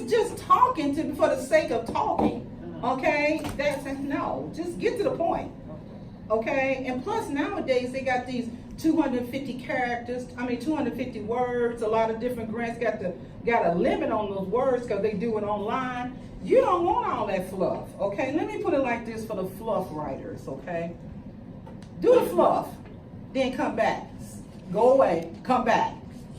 A: just talking for the sake of talking. Okay, just get to the point. Okay, and plus nowadays they got these 250 words. A lot of different grants got a limit on those words because they do it online. You don't want all that fluff, okay? Let me put it like this for the fluff writers, okay? Do the fluff, then come back. Go away, come back.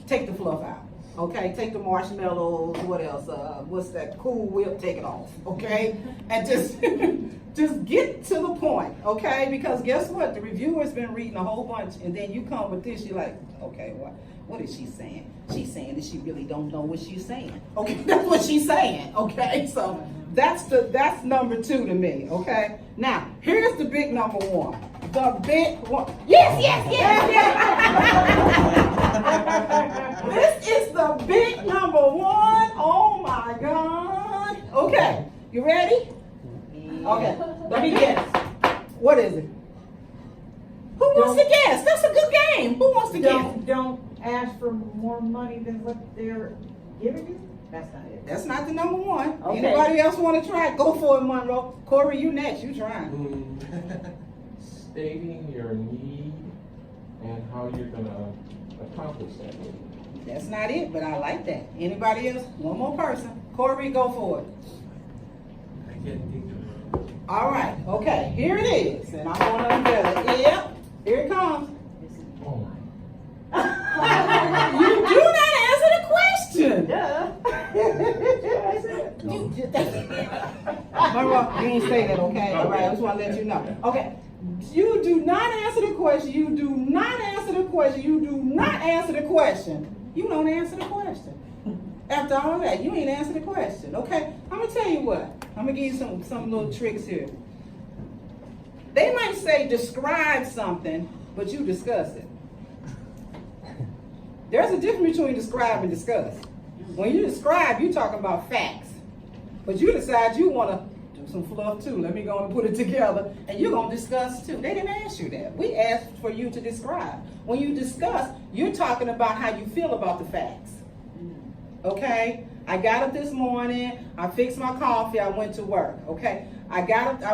A: Take the fluff out, okay? Take the marshmallows, what else? What's that? Cool Whip, take it off, okay? And just, just get to the point, okay? Because guess what? The reviewer's been reading a whole bunch, and then you come with this, you're like, okay, what is she saying? She's saying that she really don't know what she's saying. Okay, that's what she's saying, okay? So that's number 2 to me, okay? Now, here's the big number 1. The big one. Yes. This is the big number 1. Oh my God. Okay, you ready? Okay, let me guess. What is it? Who wants to guess? That's a good game. Who wants to guess?
B: Don't ask for more money than what they're giving you? That's not it.
A: That's not the number 1.
B: Okay.
A: Anybody else want to try? Go for it, Monroe. Corey, you next. You trying.
F: Stating your need and how you're gonna accomplish that need.
A: That's not it, but I like that. Anybody else? One more person. Corey, go for it.
E: I can't think of it.
A: All right. Okay. Here it is, and I'm going to unveil it. Yep. Here it comes.
F: Oh,
A: You do not answer the question. Monroe, you ain't say that, okay? All right, I just want to let you know. Okay. You do not answer the question. You do not answer the question. You do not answer the question. You don't answer the question. After all that, you ain't answer the question. Okay? I'm gonna tell you what. I'm gonna give you some little tricks here. They might say describe something, but you discuss it. There's a difference between describe and discuss. When you describe, you talking about facts. But you decide you want to do some fluff too. Let me go and put it together. And you're going to discuss too. They didn't ask you that. We asked for you to describe. When you discuss, you're talking about how you feel about the facts. Okay? I got up this morning. I fixed my coffee. I went to work. Okay? I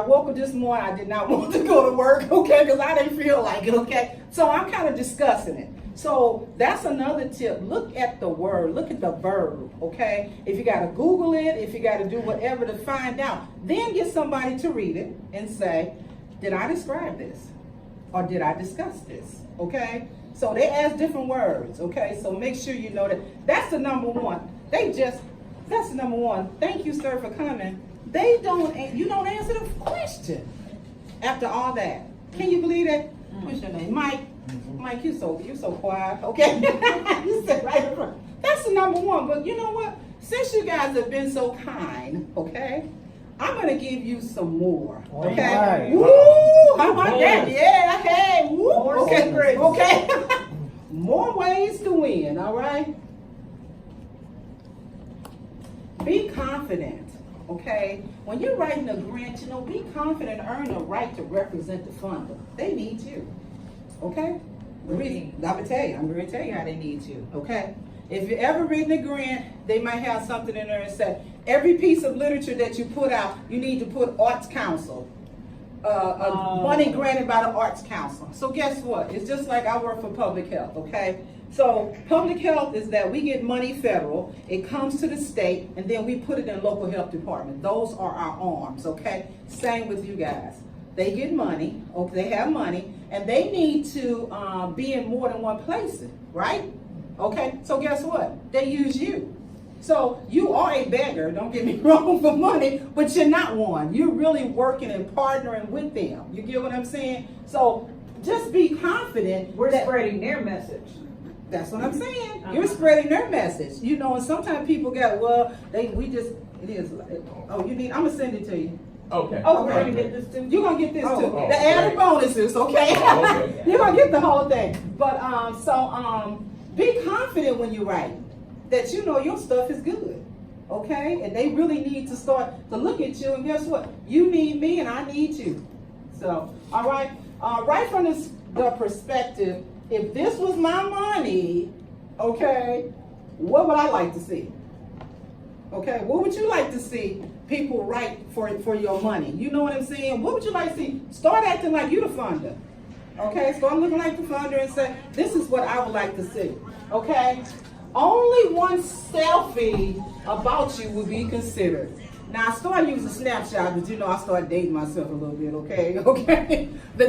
A: woke up this morning. I did not want to go to work. Okay? Because I didn't feel like it. Okay? So I'm kind of discussing it. So that's another tip. Look at the word, look at the verb, okay? If you got to Google it, if you got to do whatever to find out, then get somebody to read it and say, did I describe this? Or did I discuss this? Okay? So they ask different words, okay? So make sure you know that. That's the number 1. That's the number 1. Thank you, sir, for coming. You don't answer the question after all that. Can you believe that? What's your name? Mike? Mike, you're so quiet, okay? You sit right in front. That's the number 1, but you know what? Since you guys have been so kind, okay, I'm gonna give you some more, okay?
C: Right.
A: Woo! How about that? Yeah, hey, woo!
B: More
A: Okay,
B: secrets.
A: okay. More ways to win, all right? Be confident, okay? When you're writing a grant, be confident, earn the right to represent the funder. They need you. Okay? I'm going to tell you how they need you. Okay? If you ever written a grant, they might have something in there and say, every piece of literature that you put out, you need to put Arts Council. Money granted by the Arts Council. So guess what? It's just like I work for public health, okay? So public health is that we get money federal, it comes to the state, and then we put it in local health department. Those are our arms, okay? Same with you guys. They get money, okay, they have money, and they need to be in more than one place, right? Okay, so guess what? They use you. So you are a beggar, don't get me wrong, for money, but you're not one. You're really working and partnering with them. You get what I'm saying? So just be confident.
B: We're spreading their message.
A: That's what I'm saying. You're spreading their message. You know, and sometimes people got, I'm gonna send it to you.
F: okay.
B: Oh, we're gonna get this too?
A: You're gonna get this too.
F: oh,
A: The added
F: great.
A: bonuses, okay?
F: Okay.
A: You're gonna get the whole thing. But be confident when you write that you know your stuff is good. Okay? And they really need to start to look at you, and guess what? You need me and I need you. So, all right. Right from the perspective, if this was my money, okay, what would I like to see? Okay, what would you like to see people write for your money? You know what I'm saying? What would you like to see? Start acting like you the funder. Okay, start looking like the funder and say, this is what I would like to see. Okay? Only one selfie about you would be considered. Now I started using Snapchat, but you know I started dating myself a little bit, okay? Okay? The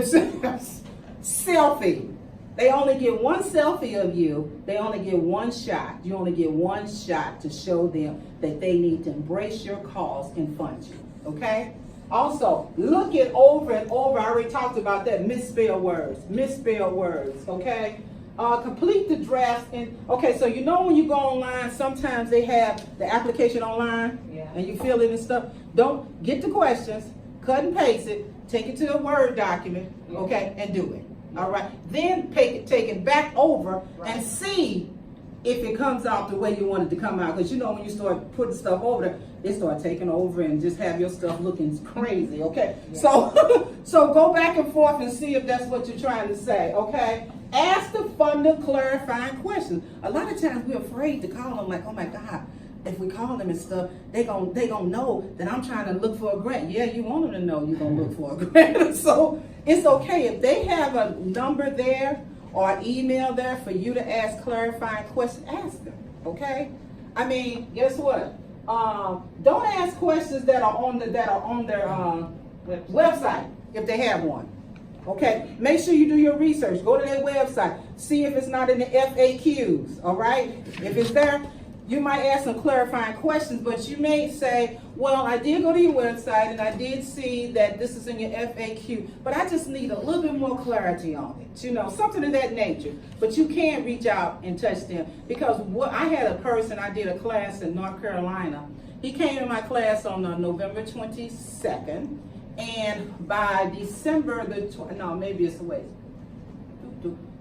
A: selfie. They only get one selfie of you. They only get one shot. You only get one shot to show them that they need to embrace your cause and fund you, okay? Also, look it over and over. I already talked about that. Misspelled words, okay? Complete the draft. And okay, so you know when you go online, sometimes they have the application online,
B: Yeah.
A: and you fill in and stuff. Don't get the questions, cut and paste it, take it to a Word document,
B: Yeah.
A: okay, and do it. All right. Then take it back over
B: Right.
A: and see if it comes out the way you want it to come out. Because you know when you start putting stuff over there, it start taking over and just have your stuff looking crazy. Okay.
B: Yeah.
A: So so go back and forth and see if that's what you're trying to say. Okay. Ask the funder clarifying questions. A lot of times we're afraid to call them, like, oh my God, if we call them and stuff, they gon' know that I'm trying to look for a grant. Yeah, you want them to know you're gonna look for a grant. So it's okay if they have a number there or an email there for you to ask clarifying questions. Ask them, okay? I mean, guess what? Don't ask questions that are on their website if they have one. Okay, make sure you do your research. Go to their website. See if it's not in the FAQs, all right? If it's there, you might ask some clarifying questions, but you may say, well, I did go to your website and I did see that this is in your FAQ, but I just need a little bit more clarity on it, you know, something of that nature. But you can reach out and touch them, because I had a person, I did a class in North Carolina. He came to my class on November 22nd, and by December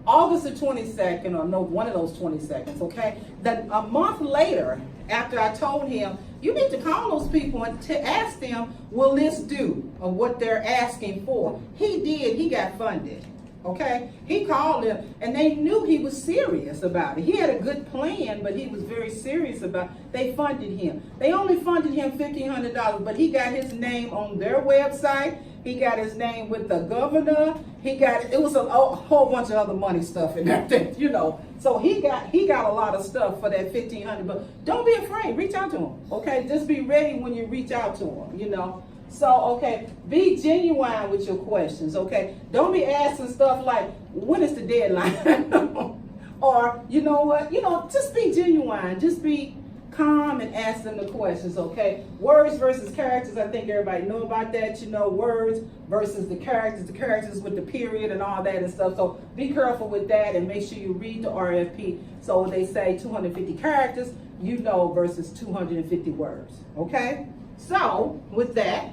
A: August the 22nd, or no, one of those 22nds, okay? Then a month later, after I told him, you need to call those people and to ask them, will this do, or what they're asking for? He did, he got funded, okay? He called them, and they knew he was serious about it. He had a good plan, but he was very serious about it. They funded him. They only funded him $1,500, but he got his name on their website. He got his name with the governor. It was a whole bunch of other money stuff in there, you know. So he got a lot of stuff for that $1,500. But don't be afraid. Reach out to him, okay? Just be ready when you reach out to him, you know. So, okay, be genuine with your questions, okay? Don't be asking stuff like, when is the deadline? Or, you know what? You know, just be genuine. Just be calm and ask them the questions, okay? Words versus characters, I think everybody know about that. You know, words versus the characters with the period and all that and stuff. So be careful with that and make sure you read the RFP. So when they say 250 characters, you know, versus 250 words, okay? So with that,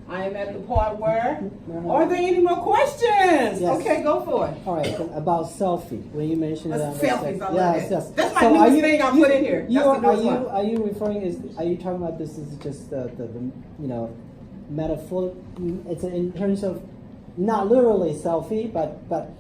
A: I am at the part where, are there any more questions?
C: Yes.
A: Okay, go for it.
C: All right, so about selfie, when you mentioned that.
A: Selfies, I love
C: yes,
A: that.
C: yes.
A: That's my
C: So
A: newest thing I put in here. That's the newest one.
C: Are you talking about this is just the you know, metaphor? It's in terms of not literally selfie, but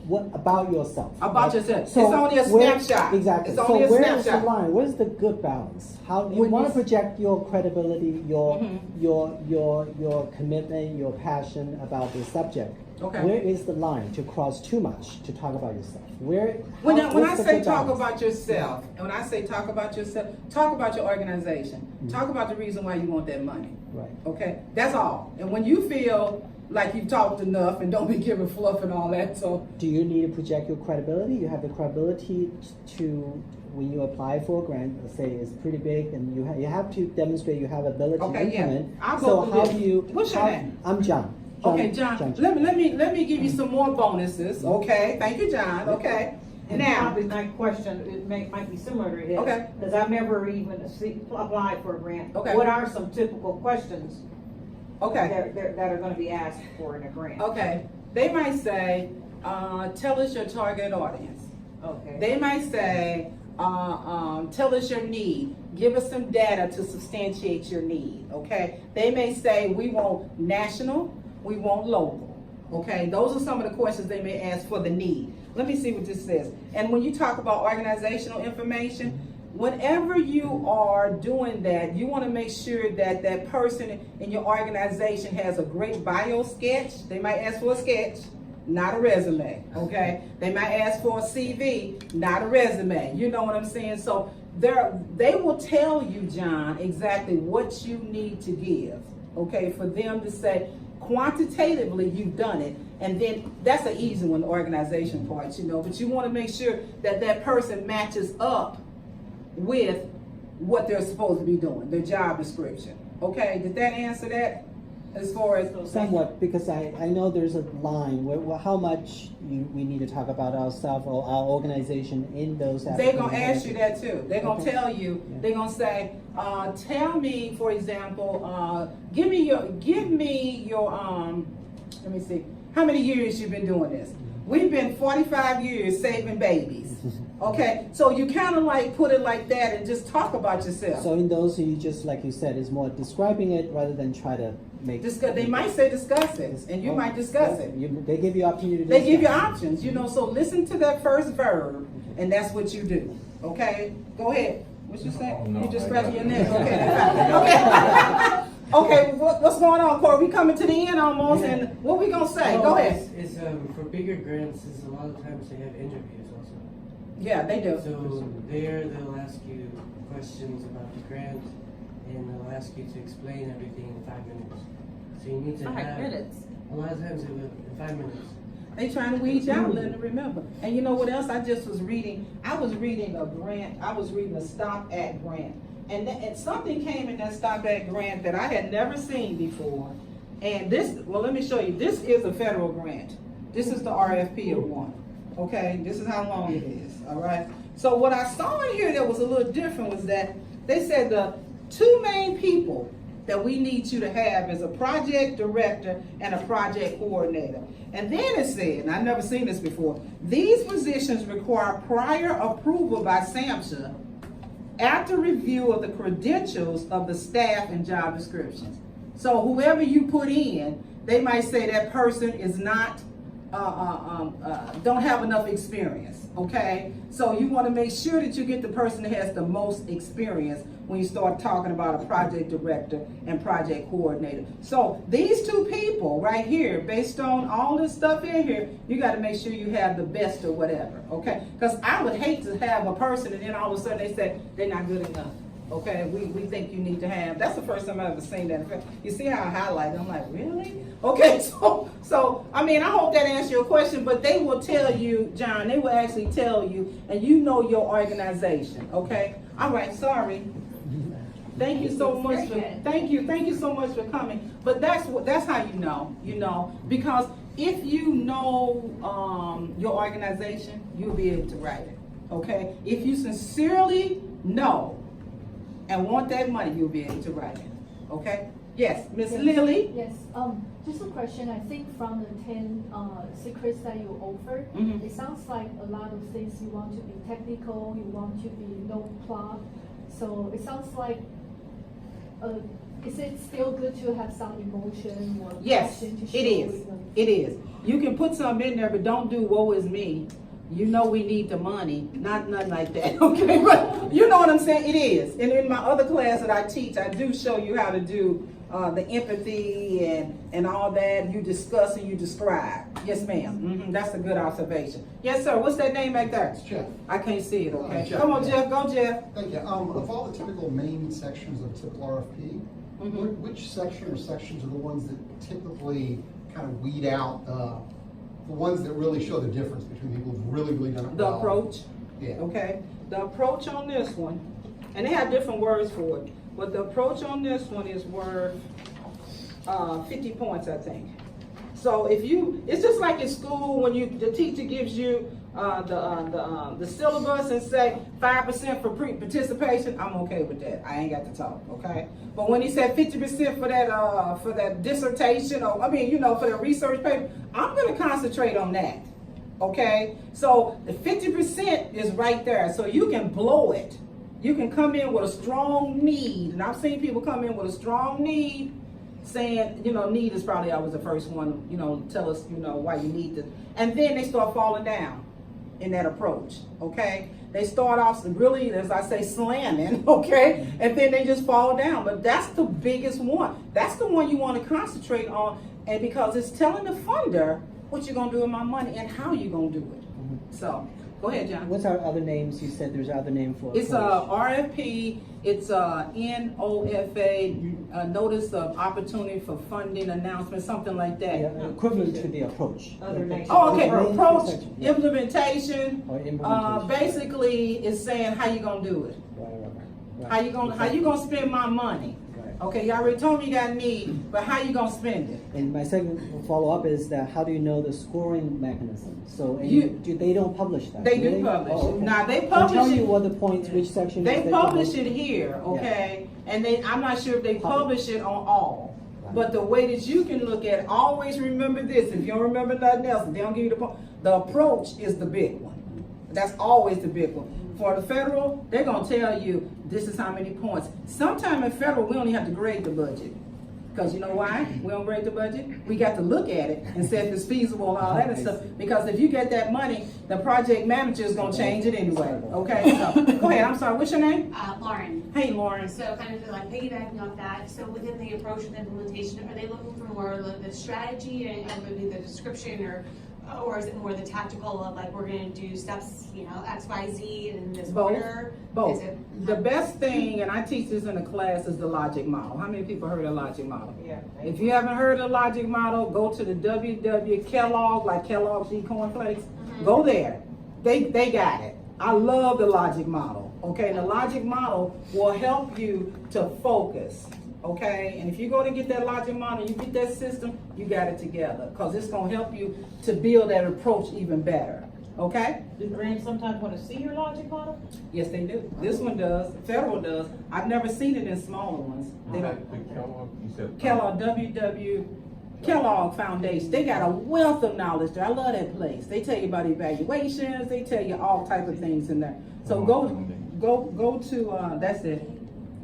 C: what about yourself?
A: About
C: right?
A: yourself.
C: So
A: It's only a snapshot.
C: Exactly.
A: It's only a
C: so where is the
A: snapshot.
C: line? Where's the good balance? How you
A: When
C: want to
A: you-
C: project your credibility,
A: Mhm.
C: your commitment, your passion about the subject.
A: Okay.
C: Where is the line to cross too much to talk about yourself?
A: When I
C: what's the
A: say
C: good
A: talk
C: balance?
A: about yourself, and when I say talk about yourself, talk about your organization. Talk about the reason why you want that money.
C: Right.
A: Okay? That's all. And when you feel like you've talked enough, and don't be giving fluff and all that, so.
C: Do you need to project your credibility? You have the credibility to, when you apply for a grant, let's say it's pretty big, and you have to demonstrate you have ability
A: Okay,
C: to
A: yeah.
C: implement.
A: I'll go
C: So
A: through
C: how
A: this.
C: do you?
A: What's your name?
C: I'm John.
A: Okay, John, let me give you some more bonuses, okay? Thank you, John, okay?
H: And
A: Now,
H: probably my question, might be similar to his.
A: Okay.
H: Because I've never even applied for a grant.
A: Okay.
H: What are some typical questions
A: okay.
H: that are gonna be asked for in a grant?
A: Okay, they might say, tell us your target audience.
H: Okay.
A: They might say, tell us your need. Give us some data to substantiate your need, okay? They may say, we want national, we want local, okay? Those are some of the questions they may ask for the need. Let me see what this says. And when you talk about organizational information, whenever you are doing that, you want to make sure that that person in your organization has a great bio sketch. They might ask for a sketch, not a resume, okay? They might ask for a CV, not a resume. You know what I'm saying? So they will tell you, John, exactly what you need to give, okay, for them to say, quantitatively, you've done it. And then that's an easy one, the organization part, you know, but you want to make sure that that person matches up with what they're supposed to be doing, their job description. Okay, did that answer that? As far as
C: Somewhat, because I know there's a line where how much we need to talk about ourselves or our organization in those.
A: they're gonna ask you that too. They're gonna
C: Okay.
A: tell you.
C: Yeah.
A: They're gonna say, "Tell me, for example, give me your, let me see, how many years you've been doing this? We've been 45 years saving babies." Okay, so you kind of like put it like that and just talk about yourself.
C: So in those, you just like you said, is more describing it rather than try to make.
A: They might say discuss it, and you might discuss it.
C: They give you opportunity to
A: They give you
C: discuss.
A: options, you know, so listen to that first verb, and that's what you do, okay? Go ahead, what you say?
F: No,
A: You just
F: I
A: scratching
F: got
A: your
F: it.
A: neck, okay? Okay, okay, what's going on, Corey? We coming to the end almost, and what we gonna say? Go ahead.
E: It's for bigger grants, is a lot of times they have interviews also.
A: Yeah, they do.
E: So there they'll ask you questions about the grant, and they'll ask you to explain everything in 5 minutes. So you need to have. A lot of times it will in 5 minutes.
A: They trying to weed you out, letting them remember. And you know what else I just was reading? I was reading a grant, I was reading a Stop Act grant. And something came in that Stop Act grant that I had never seen before. And this, well, let me show you. This is a federal grant. This is the RFP of one. Okay, this is how long it is, all right? So what I saw in here that was a little different was that they said the two main people that we need you to have is a project director and a project coordinator. And then it said, and I've never seen this before, these positions require prior approval by SAMHSA after review of the credentials of the staff and job descriptions. So whoever you put in, they might say that person is not, don't have enough experience, okay? So you want to make sure that you get the person that has the most experience when you start talking about a project director and project coordinator. So these two people right here, based on all this stuff in here, you got to make sure you have the best or whatever, okay? Because I would hate to have a person and then all of a sudden they say they're not good enough. Okay, we think you need to have, that's the first time I've ever seen that. You see how I highlight it? I'm like, really? Okay, so I mean, I hope that answers your question, but they will tell you, John, they will actually tell you, and you know your organization, okay? All right, sorry. Thank you so much for, thank you so much for coming. But that's how you know, because if you know your organization, you'll be able to write it, okay? If you sincerely know and want that money, you'll be able to write it, okay? Yes, Miss Lily?
I: Yes, just a question. I think from the 10 secrets that you offered,
A: Mhm.
I: it sounds like a lot of things you want to be technical, you want to be no plot. So it sounds like, is it still good to have some emotion or
A: Yes,
I: passion to
A: it
I: show
A: is.
I: with them?
A: It is. You can put something in there, but don't do woe is me. You know we need the money, not nothing like that, okay? But you know what I'm saying? It is. And in my other class that I teach, I do show you how to do the empathy and all that. You discuss and you describe. Yes, ma'am. That's a good observation. Yes, sir. What's that name back there?
D: It's Jeff.
A: I can't see it, okay?
D: Jeff,
A: Come on,
D: yeah.
A: Jeff. Go, Jeff.
D: Thank you. Of all the typical main sections of a typical RFP,
A: Mhm.
D: which section or sections are the ones that typically kind of weed out the ones that really show the difference between people who've really done it
A: The
D: well?
A: approach.
D: Yeah.
A: Okay, the approach on this one, and they have different words for it, but the approach on this one is worth 50 points, I think. So if you, it's just like in school when the teacher gives you the syllabus and say 5% for participation, I'm okay with that. I ain't got to talk, okay? But when he said 50% for that dissertation, or I mean, you know, for the research paper, I'm gonna concentrate on that. Okay, so the 50% is right there, so you can blow it. You can come in with a strong need, and I've seen people come in with a strong need, saying, you know, need is probably always the first one, you know, tell us, you know, why you need this. And then they start falling down in that approach, okay? They start off really, as I say, slamming, okay? And then they just fall down, but that's the biggest one. That's the one you want to concentrate on, and because it's telling the funder what you're gonna do with my money and how you're gonna do it. So, Go ahead, John.
C: What's our other names? You said there's other name for.
A: It's a RFP, it's a NOFA, Notice of Opportunity for Funding Announcement, something like that.
C: Yeah, equivalent to the approach.
B: Other names.
A: Oh, okay,
C: Main
A: approach,
C: section, yeah.
A: implementation,
C: Or implementation.
A: basically it's saying how you gonna do it.
C: Right.
A: How you gonna spend my money?
C: Right.
A: Okay, you already told me you got a need, but how you gonna spend it?
C: And my second follow-up is that how do you know the scoring mechanism? So and
A: You-
C: they don't publish that.
A: They do
C: they?
A: publish.
C: Oh, okay.
A: Now, they
C: They'll
A: publish
C: tell
A: it-
C: you what the points, which section.
A: They
C: is
A: publish it here, okay, and I'm not sure if they publish it on all. But the way that you can look at it, always remember this, if you don't remember nothing else, if they don't give you the approach is the big one. That's always the big one. For the federal, they're gonna tell you, this is how many points. Sometime in federal, we only have to grade the budget. Cause you know why? We don't grade the budget. We got to look at it and see if it's feasible and all that and stuff. Because if you get that money, the project manager is gonna change it anyway, okay? So, go ahead, I'm sorry, what's your name?
J: Lauren.
A: Hey, Lauren.
J: So kind of like piggybacking off that, so within the approach and implementation, are they looking for more of the strategy and maybe the description, or is it more the tactical of like, we're gonna do steps, X, Y, Z in this
A: Both.
J: order?
A: Both.
J: Is it-
A: The best thing, and I teach this in a class, is the logic model. How many people heard of logic model?
B: Yeah.
A: If you haven't heard of the logic model, go to the WW Kellogg, like Kellogg's Eat Cornflakes. Go there. They got it. I love the logic model. Okay, the logic model will help you to focus. Okay, and if you go to get that logic model, you get that system, you got it together, because it's gonna help you to build that approach even better. Okay?
H: Do grants sometimes want to see your logic model?
A: Yes, they do. This one does. Federal does. I've never seen it in smaller ones. They don't.
F: The Kellogg, you said.
A: Kellogg, WW Kellogg Foundation. They got a wealth of knowledge there. I love that place. They tell you about evaluations. They tell you all type of things in there. So go to that's it.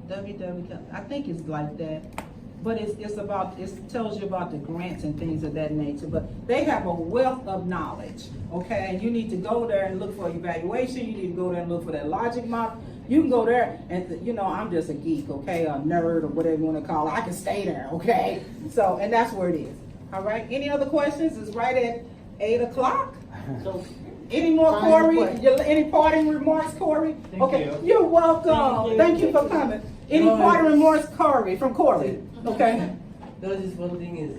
A: WW. I think it's like that. But it tells you about the grants and things of that nature. But they have a wealth of knowledge, okay? And you need to go there and look for evaluation. You need to go there and look for that logic model. You can go there and, I'm just a geek, okay? A nerd or whatever you want to call it. I can stay there, okay? So, and that's where it is. All right? Any other questions? It's right at 8 o'clock.
H: So,
A: Any more,
H: Final
A: Corey?
H: question.
A: Any parting remarks, Corey?
H: Thank
A: Okay,
H: you.
A: you're welcome. Thank you for coming. Any
E: No,
A: parting remarks, Corey, from Corey? Okay?
E: No, just one thing is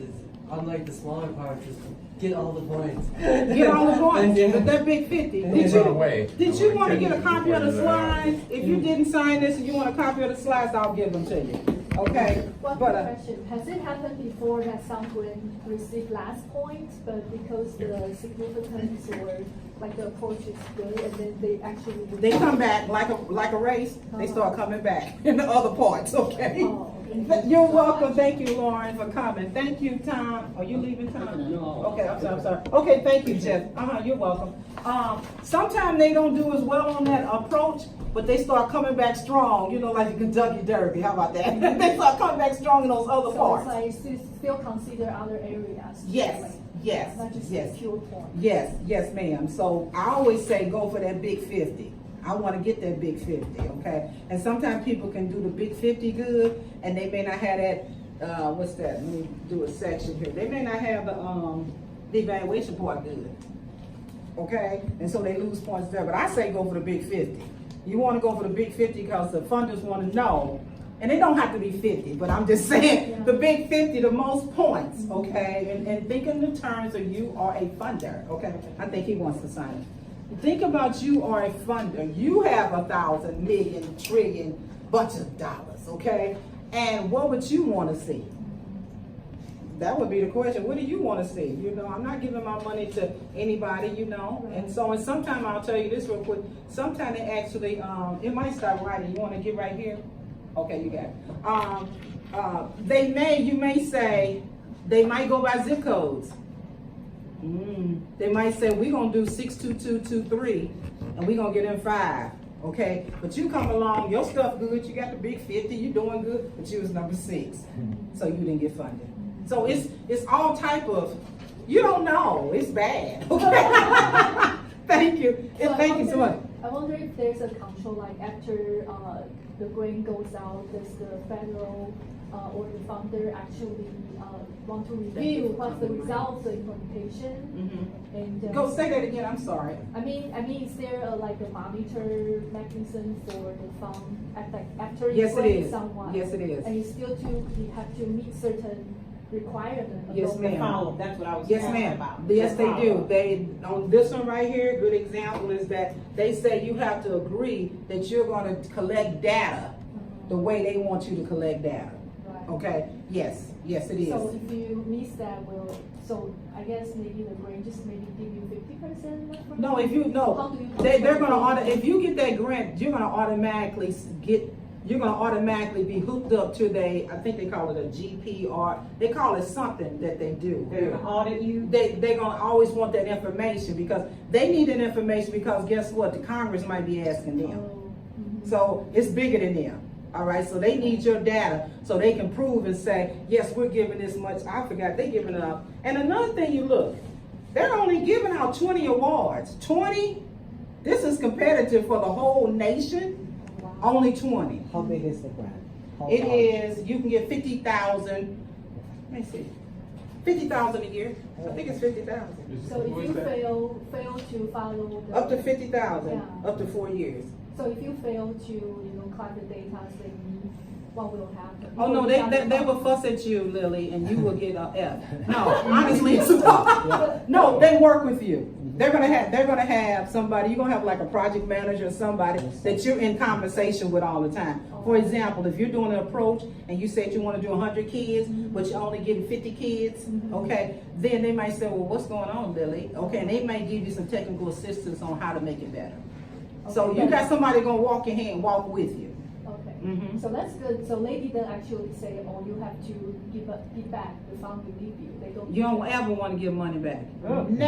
E: unlike the smaller parts, just get all the points.
A: Get all the points,
E: Yeah.
A: with that big 50.
E: Yeah.
A: Did
F: Run
A: you,
F: away.
A: did you want to get a
F: Before
A: copy of the
F: you run out.
A: slides? If you didn't sign this and you want a copy of the slides, I'll give them to you, okay?
I: One
A: But,
I: question, has it happened before that some grant received last point, but because the significance or like the approach is good, and then they actually.
A: they come back like a race, they start coming back in the other parts, okay?
I: Oh, okay.
A: You're welcome, thank you, Lauren, for coming. Thank you, Tom. Are you leaving, Tom?
C: No.
A: Okay, I'm sorry. Okay, thank you, Jeff. You're welcome. Sometimes they don't do as well on that approach, but they start coming back strong, like the Kentucky Derby. How about that? They start coming back strong in those other
I: So
A: parts.
I: it's like still consider other areas.
A: Yes,
I: like,
A: yes,
I: Not just
A: yes.
I: a pure point.
A: Yes, ma'am. So I always say go for that big 50. I want to get that big 50, okay? And sometimes people can do the big 50 good, and they may not have that, what's that? Let me do a section here. They may not have the evaluation part good, okay? And so they lose points there. But I say go for the big 50. You want to go for the big 50 because the funders want to know. And it don't have to be 50, but I'm just saying,
I: Yeah.
A: the big 50, the most points, okay? And think in the terms of you are a funder, okay? I think he wants to sign it. Think about you are a funder. You have 1,000, million, trillion, bunch of dollars, okay? And what would you want to see? That would be the question. What do you want to see? I'm not giving my money to anybody, And so, and sometimes I'll tell you this real quick. Sometimes they actually, it might start writing. You want to get right here? Okay, you got it. You may say, they might go by zip codes. They might say, we're going to do 62223 and we're going to get in 5. Okay, but you come along, your stuff good, you got the big 50, you doing good, but you was number 6. So you didn't get funded. So it's all type of, you don't know, it's bad. Okay? Thank you.
I: So
A: Thank you so much.
I: I wonder if there's a control, like after the grant goes out, does the federal or the founder actually, want to review what's the results of the implementation, and.
A: Go say that again, I'm sorry.
I: I mean, is there like a monitor mechanism for the fund after you
A: Yes, it
I: grant
A: is.
I: someone?
A: Yes, it is.
I: And you have to meet certain requirements.
A: Yes,
H: The
A: ma'am.
H: follow, that's what I was
A: Yes,
H: talking
A: ma'am.
H: about.
A: Yes,
H: The
A: they do.
H: follow.
A: They, on this one right here, good example is that they say you have to agree that you're gonna collect data the way they want you to collect data.
I: Right.
A: Okay? Yes, yes, it is.
I: So if you miss that, so I guess maybe the grant just maybe give you 50%?
A: No, if you,
I: How
A: no,
I: do you
A: they're gonna
I: calculate
A: if you get that grant, you're gonna automatically be hooked up to I think they call it a GP, or they call it something that they do.
H: They're gonna audit you?
A: They're gonna always want that information because they need that information because guess what? The Congress might be asking them.
I: Oh, mhm.
A: So it's bigger than them. All right, so they need your data so they can prove and say, yes, we're giving this much. I forgot they giving it up. And another thing, you look, they're only giving out 20 awards. 20? This is competitive for the whole nation.
I: Wow.
A: Only 20.
C: How big is the grant? How
A: It
C: large?
A: is, you can get 50,000. Let me see. 50,000 a year. I think it's 50,000.
I: So if you fail to follow the.
A: Up to 50,000,
I: Yeah.
A: up to 4 years.
I: So if you fail to, collect the data, then what will happen?
A: Oh, no,
I: You
A: they will fuss at you, Lily, and you will get a F. No, honestly, no, they work with you. They're gonna have somebody, you're gonna have like a project manager or somebody that you're in conversation with all the time. For example, if you're doing an approach and you said you wanna do 100 kids, but you're only getting 50 kids, okay, then they might say, well, what's going on, Lily? Okay, and they might give you some technical assistance on how to make it better. So
I: Okay,
A: you got somebody gonna walk your hand, walk with you.
I: Okay,
A: Mhm.
I: so that's good. So they didn't actually say, oh, you have to give back the fund we leave you. They don't.
A: You don't ever wanna give money back.
H: Oh.
A: Now,